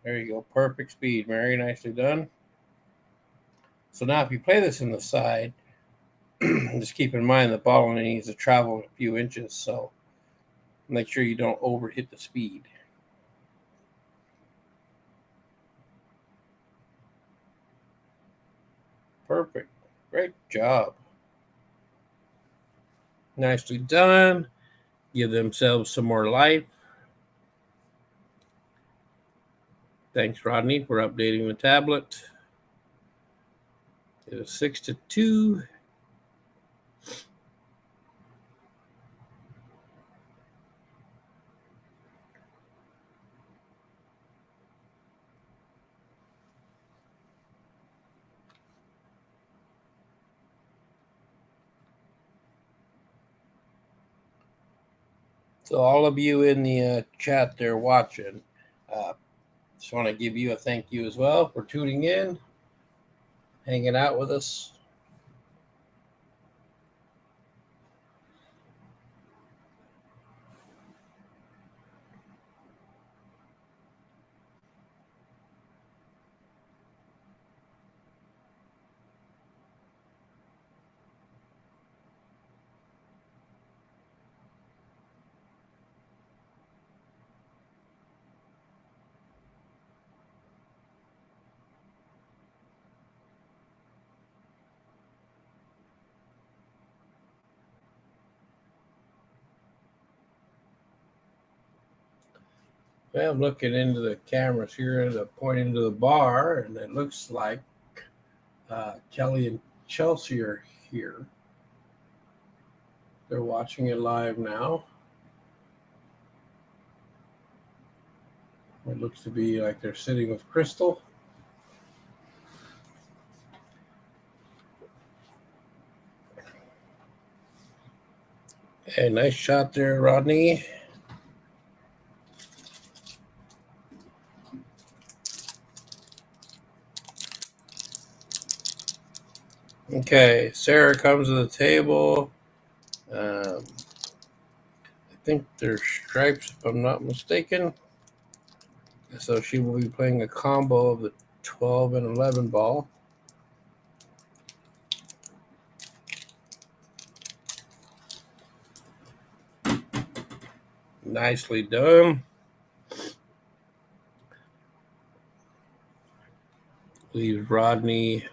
There you go. Perfect speed. Mary, nicely done. So now if you play this in the side, just keep in mind the ball only needs to travel a few inches. So make sure you don't overhit the speed. Perfect. Great job. Nicely done. Give themselves some more life. Thanks, Rodney, for updating the tablet. It is 6-2. So all of you in the chat there watching, just want to give you a thank you as well for tuning in, hanging out with us. Well, I'm looking into the cameras here, pointing to the bar, and it looks like Kelly and Chelsea are here. They're watching it live now. It looks to be like they're sitting with Crystal. Hey, nice shot there, Rodney. Okay, Sarah comes to the table. I think they're stripes, if I'm not mistaken. So she will be playing a combo of the 12 and 11 ball. Nicely done. Leaves Rodney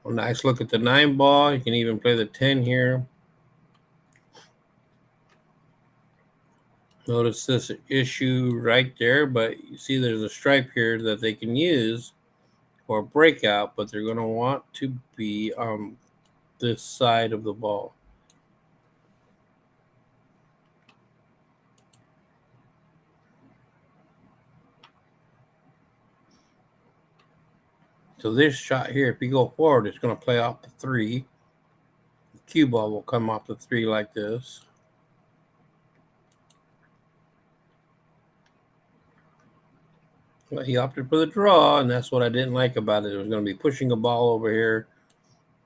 a nice look at the 9 ball. You can even play the 10 here. Notice this issue right there, but you see there's a stripe here that they can use for a breakout, but they're going to want to be on this side of the ball. So this shot here, if you go forward, it's going to play off the 3. The cue ball will come off the 3 like this. Well, he opted for the draw, and that's what I didn't like about it. It was going to be pushing a ball over here,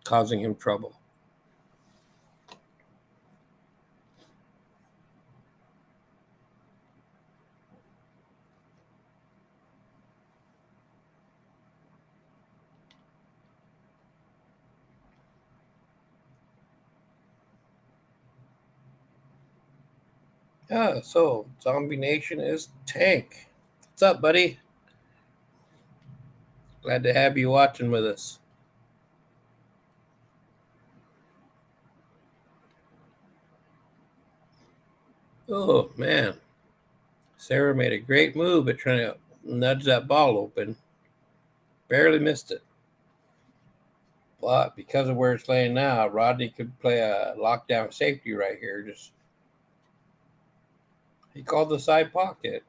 causing him trouble. Yeah, so Zombie Nation is Tank. What's up, buddy? Glad to have you watching with us. Oh, man. Sarah made a great move at trying to nudge that ball open. Barely missed it. But because of where it's laying now, Rodney could play a lockdown safety right here. He called the side pocket.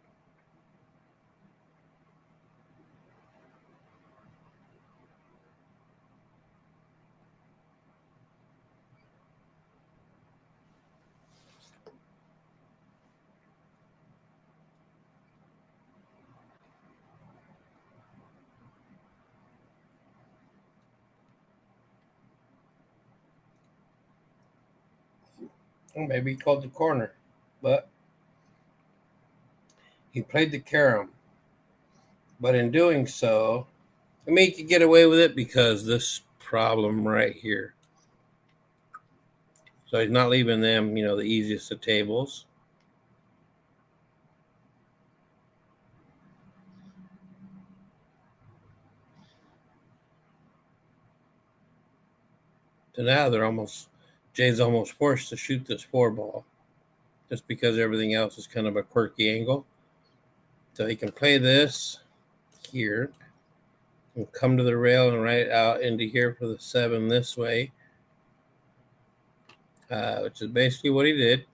Or maybe he called the corner. But he played the carom. But in doing so, I mean, he could get away with it because this problem right here. So he's not leaving them, the easiest of tables. So now Jay's almost forced to shoot this 4 ball just because everything else is kind of a quirky angle. So he can play this here and come to the rail and right out into here for the 7 this way, which is basically what he did.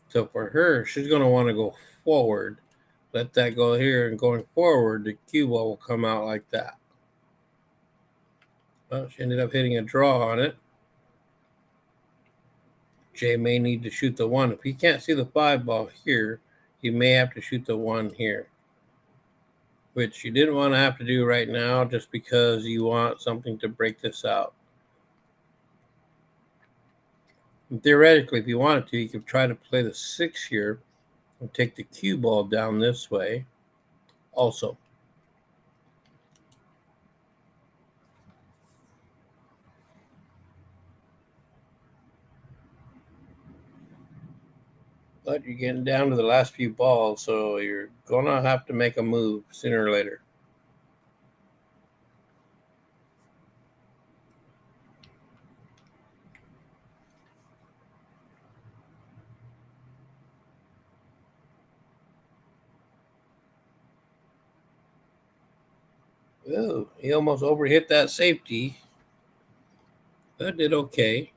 So for her, she's going to want to go forward. Let that go here, and going forward, the cue ball will come out like that. Well, she ended up hitting a draw on it. Jay may need to shoot the 1. If he can't see the 5 ball here, he may have to shoot the 1 here, which you didn't want to have to do right now just because you want something to break this out. And theoretically, if you wanted to, you could try to play the 6 here and take the cue ball down this way also. But you're getting down to the last few balls, so you're going to have to make a move sooner or later. Oh, he almost overhit that safety, but did okay.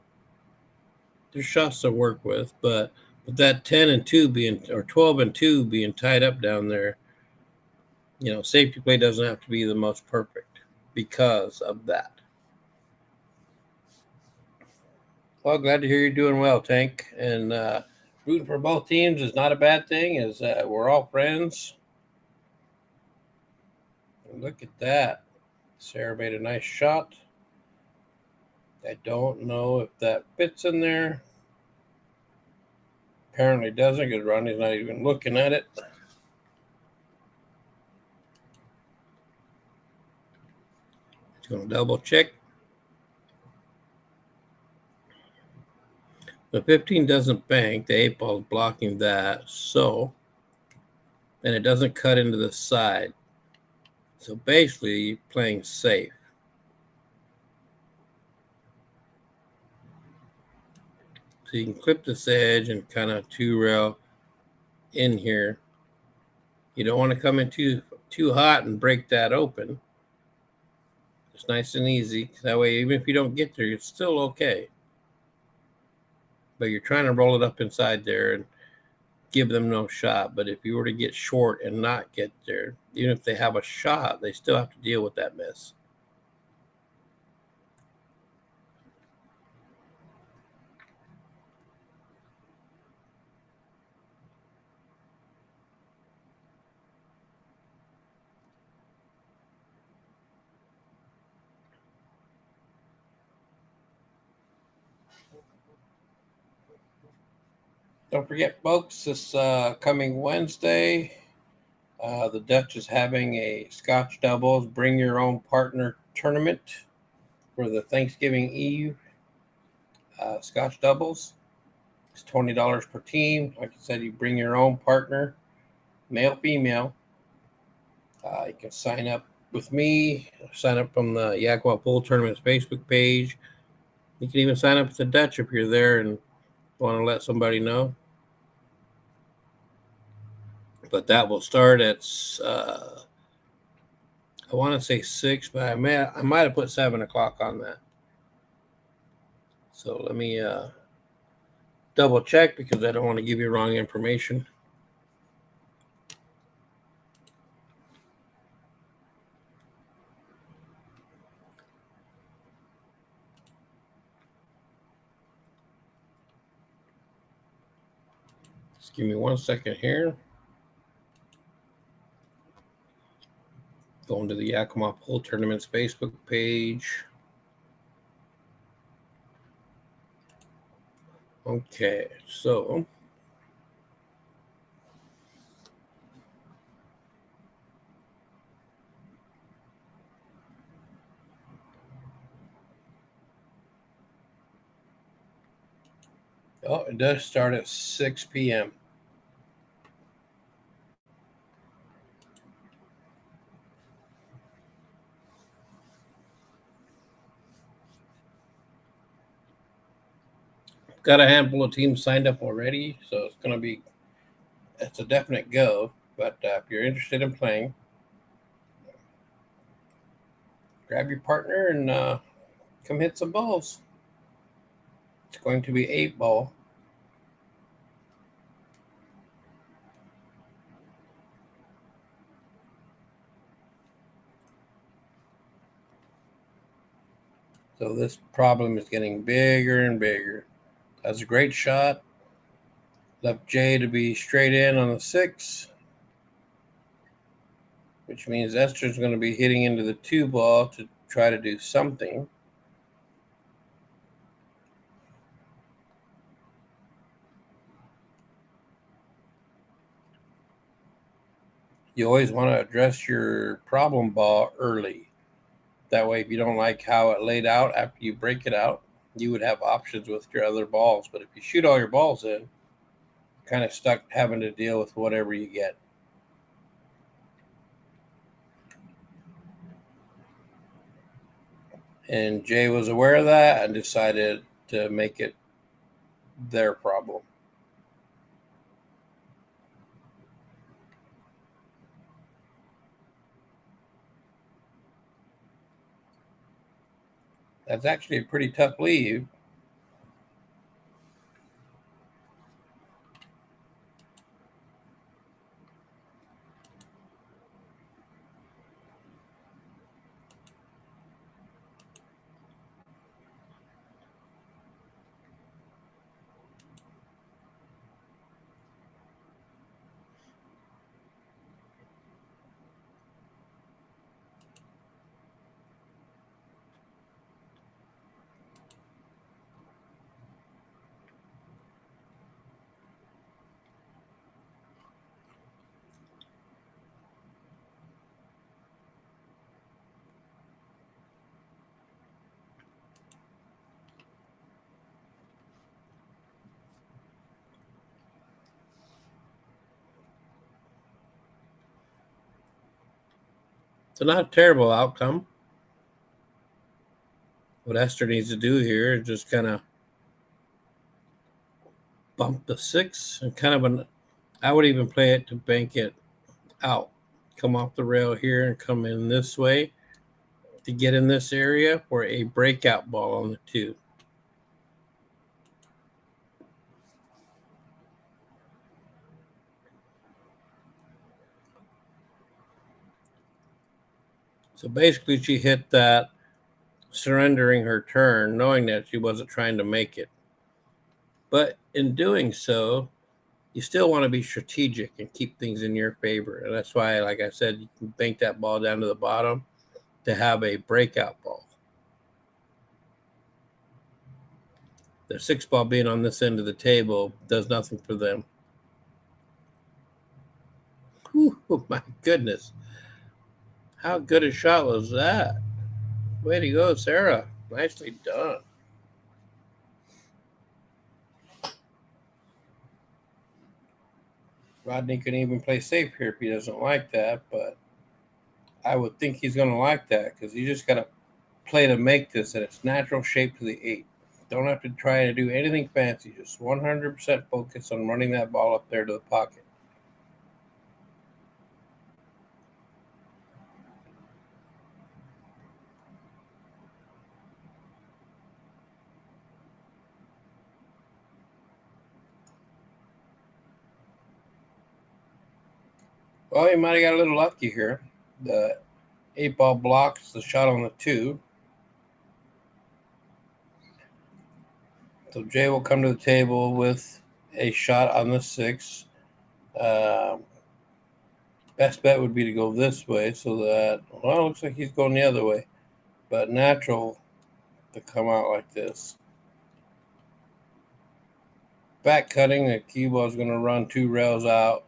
There's shots to work with, but with that 10 and 2 being, or 12 and 2 being tied up down there, safety play doesn't have to be the most perfect because of that. Well, glad to hear you're doing well, Tank. And rooting for both teams is not a bad thing, as we're all friends. And look at that. Sarah made a nice shot. I don't know if that fits in there. Apparently doesn't, because Ronnie's not even looking at it. He's going to double check. The 15 doesn't bank. The 8 ball is blocking that. So, and it doesn't cut into the side. So basically, you're playing safe. So you can clip this edge and kind of 2-rail in here. You don't want to come in too hot and break that open. It's nice and easy. That way, even if you don't get there, it's still okay. But you're trying to roll it up inside there and give them no shot. But if you were to get short and not get there, even if they have a shot, they still have to deal with that miss. Don't forget, folks, this coming Wednesday, the Dutch is having a Scotch Doubles Bring Your Own Partner tournament for the Thanksgiving Eve Scotch Doubles. It's $20 per team. Like I said, you bring your own partner, male, female. You can sign up with me, sign up from the Yakima Pool Tournament's Facebook page. You can even sign up with the Dutch if you're there and want to let somebody know. But that will start at, I want to say 6, but I might have put 7 o'clock on that. So let me double check because I don't want to give you wrong information. Just give me 1 second here. Going to the Yakima Pool Tournament's Facebook page. Okay, so it does start at 6 p.m. Got a handful of teams signed up already, so it's a definite go. But if you're interested in playing, grab your partner and come hit some balls. It's going to be 8 ball. So this problem is getting bigger and bigger. That's a great shot. Left Jay to be straight in on the 6, which means Esther's going to be hitting into the 2 ball to try to do something. You always want to address your problem ball early. That way, if you don't like how it laid out after you break it out, you would have options with your other balls. But if you shoot all your balls in, you're kind of stuck having to deal with whatever you get. And Jay was aware of that and decided to make it their problem. That's actually a pretty tough leave. So not a terrible outcome. What Esther needs to do here is just kind of bump the 6 and I would even play it to bank it out. Come off the rail here and come in this way to get in this area for a breakout ball on the 2. So basically, she hit that, surrendering her turn, knowing that she wasn't trying to make it. But in doing so, you still want to be strategic and keep things in your favor. And that's why, like I said, you can bank that ball down to the bottom to have a breakout ball. The 6 ball being on this end of the table does nothing for them. Whew, oh my goodness. How good a shot was that? Way to go, Sarah. Nicely done. Rodney can even play safe here if he doesn't like that, but I would think he's going to like that because you just got to play to make this in its natural shape to the 8. Don't have to try to do anything fancy. Just 100% focus on running that ball up there to the pocket. Well, you might have got a little lucky here. The 8 ball blocks the shot on the 2. So Jay will come to the table with a shot on the 6. Best bet would be to go this way so that, well, it looks like he's going the other way. But natural to come out like this. Back cutting, the cue ball is going to run 2 rails out.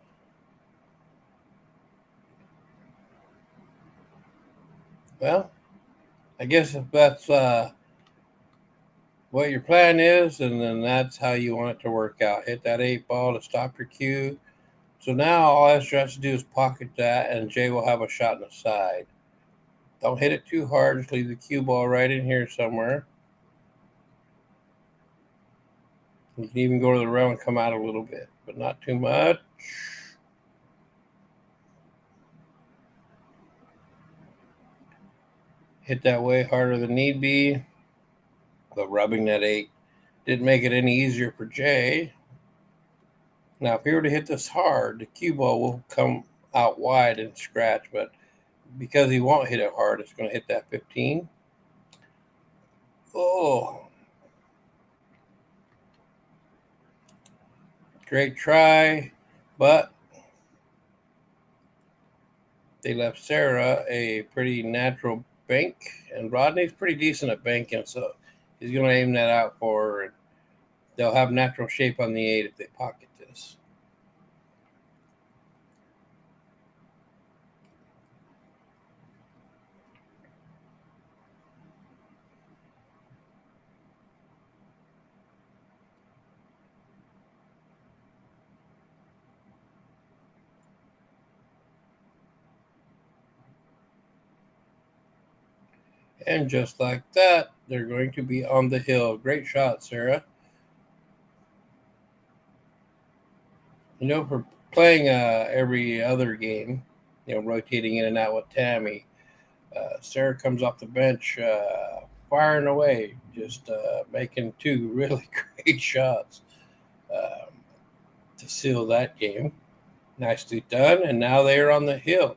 Well, I guess if that's what your plan is, and then that's how you want it to work out. Hit that 8 ball to stop your cue. So now all Esther has to do is pocket that, and Jay will have a shot in the side. Don't hit it too hard. Just leave the cue ball right in here somewhere. You can even go to the rail and come out a little bit, but not too much. Hit that way harder than need be. But rubbing that 8 didn't make it any easier for Jay. Now, if he were to hit this hard, the cue ball will come out wide and scratch, but because he won't hit it hard, it's going to hit that 15. Oh. Great try, but they left Sarah a pretty natural bank, and Rodney's pretty decent at banking, so he's going to aim that out for her. And they'll have natural shape on the 8 if they pocket this. And just like that, they're going to be on the hill. Great shot, Sarah. You know, for playing every other game, rotating in and out with Tammy, Sarah comes off the bench firing away, just making 2 really great shots um, to seal that game. Nicely done. And now they are on the hill.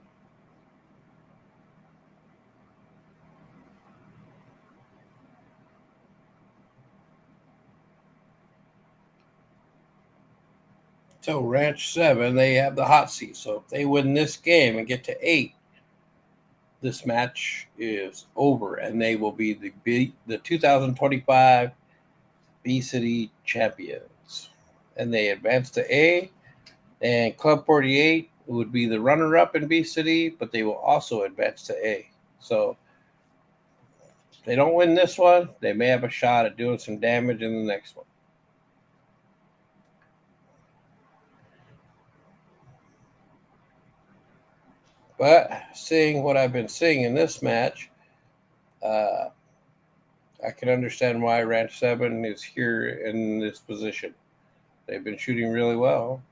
So Ranch 7, they have the hot seat. So if they win this game and get to 8, this match is over, and they will be the 2025 B City champions. And they advance to A, and Club 48 would be the runner-up in B City, but they will also advance to A. So if they don't win this one, they may have a shot at doing some damage in the next one. But seeing what I've been seeing in this match, uh, I can understand why Ranch 7 is here in this position. They've been shooting really well.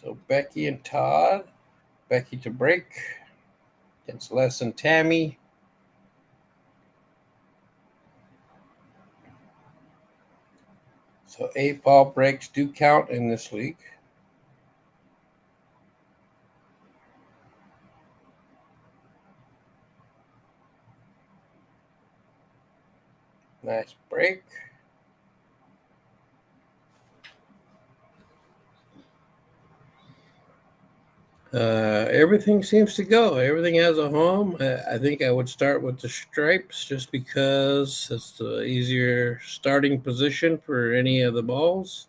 So Becky and Todd. Becky to break against Les and Tammy. So 8 ball breaks do count in this league. Nice break. Everything seems to go. Everything has a home. I think I would start with the stripes just because it's the easier starting position for any of the balls.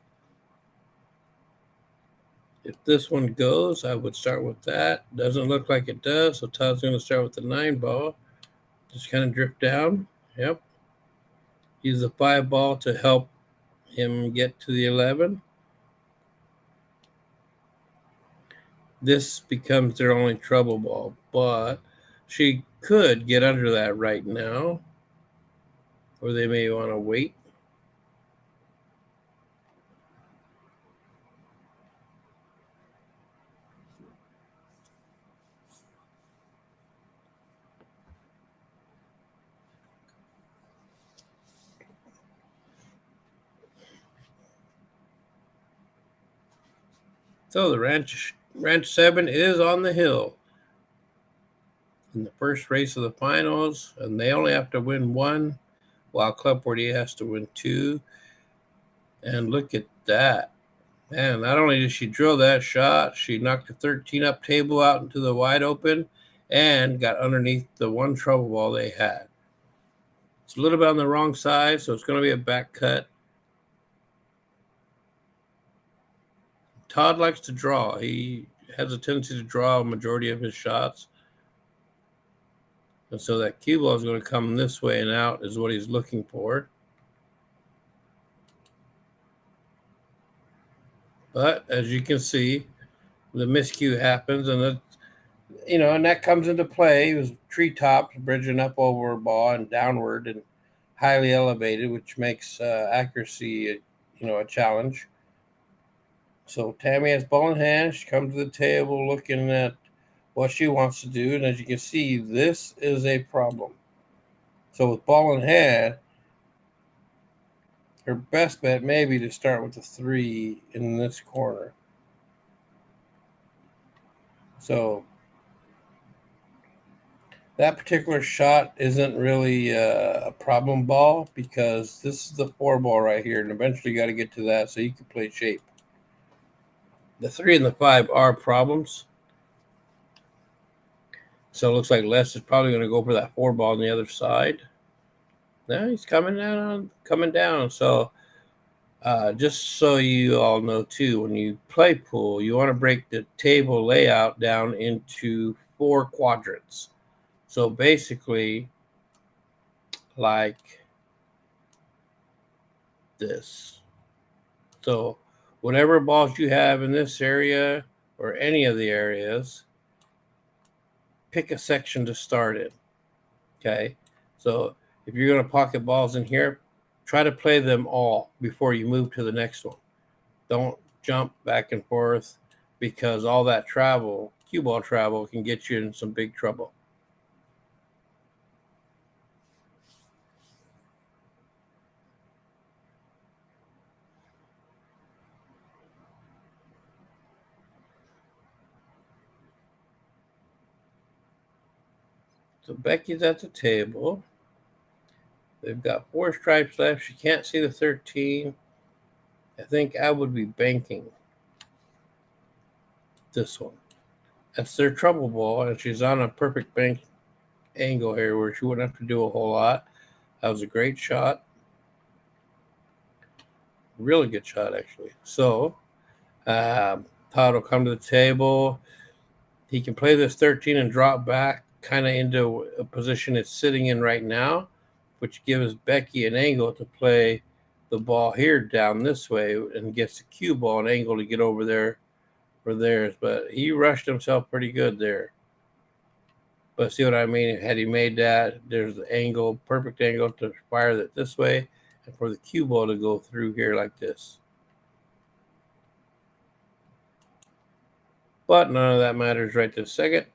If this one goes, I would start with that. Doesn't look like it does, so Todd's going to start with the 9 ball. Just kind of drift down. Yep. Use the 5 ball to help him get to the 11. This becomes their only trouble ball, but she could get under that right now, or they may want to wait. So the Ranch 7 is on the hill in the first race of the finals, and they only have to win 1, while Club 48 has to win 2. And look at that. Man, not only did she drill that shot, she knocked the 13 up table out into the wide open and got underneath the 1 trouble ball they had. It's a little bit on the wrong side, so it's going to be a back cut. Todd likes to draw. He has a tendency to draw a majority of his shots. And so that cue ball is going to come this way and out is what he's looking for. But as you can see, the miscue happens, and and that comes into play. It was treetops bridging up over a ball and downward and highly elevated, which makes accuracy, a challenge. So Tammy has ball in hand. She comes to the table looking at what she wants to do, and as you can see, this is a problem. So with ball in hand, her best bet may be to start with the 3 in this corner. So That particular shot isn't really a problem ball because this is the 4 ball right here, and eventually you got to get to that so you can play shape. The 3 and the 5 are problems. So it looks like Les is probably going to go for that 4 ball on the other side. Now he's coming down. So just so you all know too, when you play pool, you want to break the table layout down into 4 quadrants. So basically, like this. So whatever balls you have in this area or any of the areas, pick a section to start in. Okay. So if you're going to pocket balls in here, try to play them all before you move to the next one. Don't jump back and forth because all that travel, cue ball travel, can get you in some big trouble. So Becky's at the table. They've got 4 stripes left. She can't see the 13. I think I would be banking this one. That's their trouble ball, and she's on a perfect bank angle here where she wouldn't have to do a whole lot. That was a great shot. Really good shot, actually. So Todd will come to the table. He can play this 13 and drop back kind of into a position it's sitting in right now, which gives Becky an angle to play the ball here down this way and gets the cue ball an angle to get over there for theirs. But he rushed himself pretty good there. But see what I mean? Had he made that, there's the angle, perfect angle to fire that this way and for the cue ball to go through here like this. But none of that matters right this second.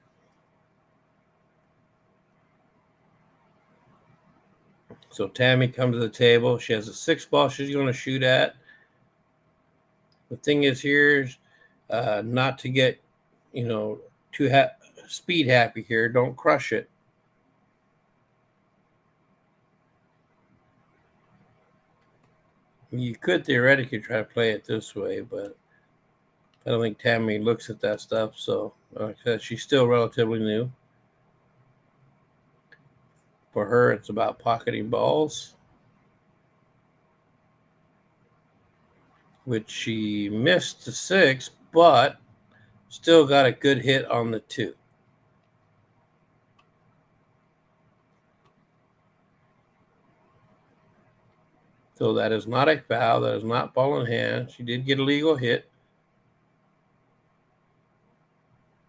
So Tammy comes to the table. She has a 6 ball she's going to shoot at. The thing is here, not to get, too speed happy here. Don't crush it. You could theoretically try to play it this way, but I don't think Tammy looks at that stuff. So she's still relatively new. For her, it's about pocketing balls, which she missed the 6, but still got a good hit on the 2. So that is not a foul. That is not ball in hand. She did get a legal hit.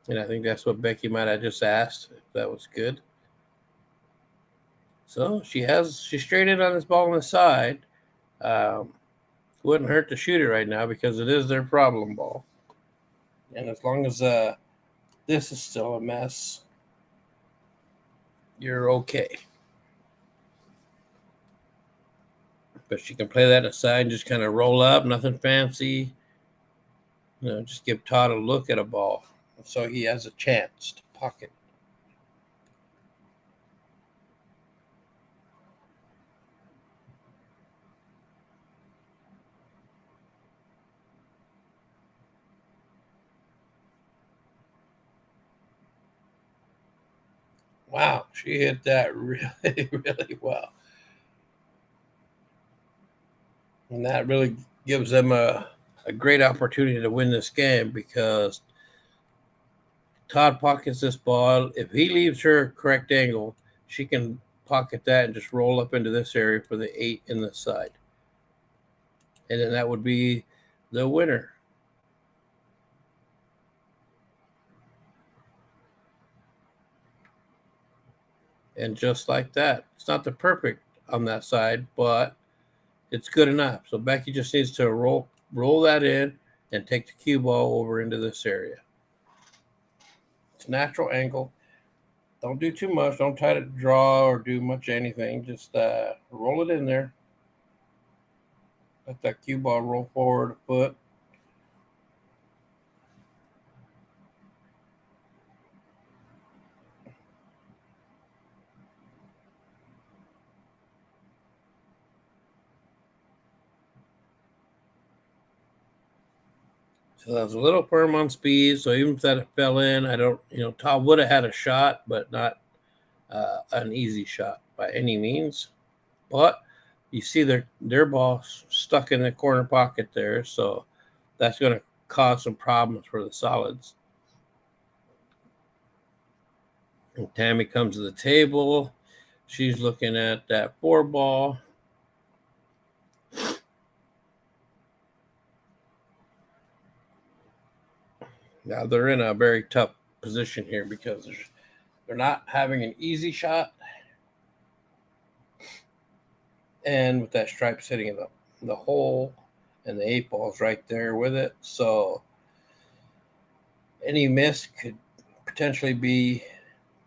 And I think that's what Becky might have just asked, if that was good. So she straight in on this ball on the side. Wouldn't hurt to shoot it right now because it is their problem ball. And as long as this is still a mess, you're okay. But she can play that aside and just kind of roll up, nothing fancy. Just give Todd a look at a ball so he has a chance to pocket. Wow, she hit that really, really well. And that really gives them a great opportunity to win this game because Todd pockets this ball. If he leaves her a correct angle, she can pocket that and just roll up into this area for the 8 in the side. And then that would be the winner. And just like that, it's not the perfect on that side, but it's good enough. So Becky just needs to roll that in and take the cue ball over into this area. It's natural angle. Don't do too much. Don't try to draw or do much anything. Just roll it in there. Let that cue ball roll forward a foot. So that was a little firm on speed. So even if that fell in, I don't, Todd would have had a shot, but not an easy shot by any means. But you see their ball stuck in the corner pocket there. So that's going to cause some problems for the solids. And Tammy comes to the table. She's looking at that 4 ball. Now they're in a very tough position here because they're not having an easy shot. And with that stripe sitting in the hole, and the 8 ball's right there with it. So any miss could potentially be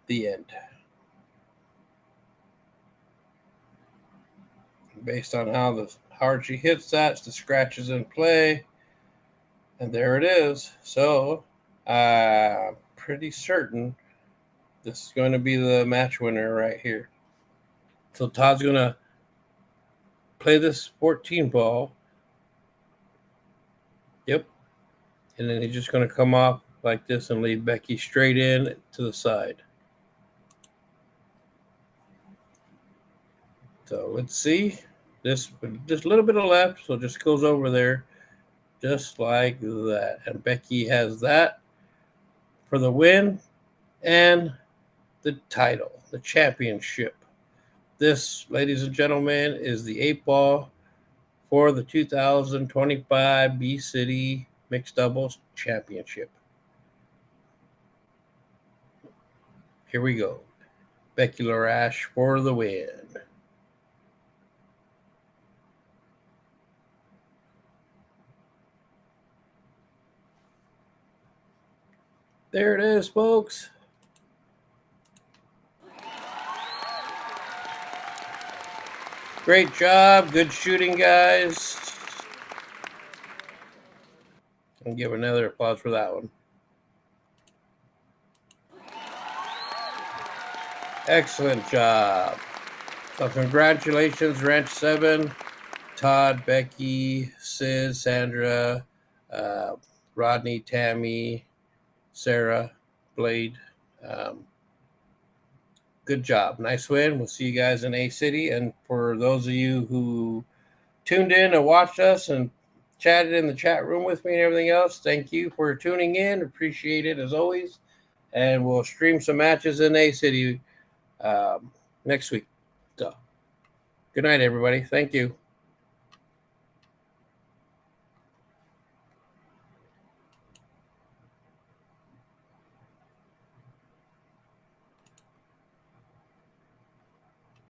the end. Based on how hard she hits that, the scratches in play. And there it is. So pretty certain this is going to be the match winner right here. So Todd's going to play this 14 ball. Yep. And then he's just going to come off like this and lead Becky straight in to the side. So let's see. This just a little bit of left, so it just goes over there just like that. And Becky has that for the win and the title, the championship. This, ladies and gentlemen, is the 8 ball for the 2025 B-City Mixed Doubles Championship. Here we go. Becky Larash for the win. There it is, folks. Great job. Good shooting, guys. And give another applause for that one. Excellent job. So congratulations, Ranch 7, Todd, Becky, Sid, Sandra, Rodney, Tammy, Sarah, Blade. Good job. Nice win. We'll see you guys in A-City. And for those of you who tuned in and watched us and chatted in the chat room with me and everything else, thank you for tuning in. Appreciate it as always. And we'll stream some matches in A-City next week. So, good night, everybody. Thank you.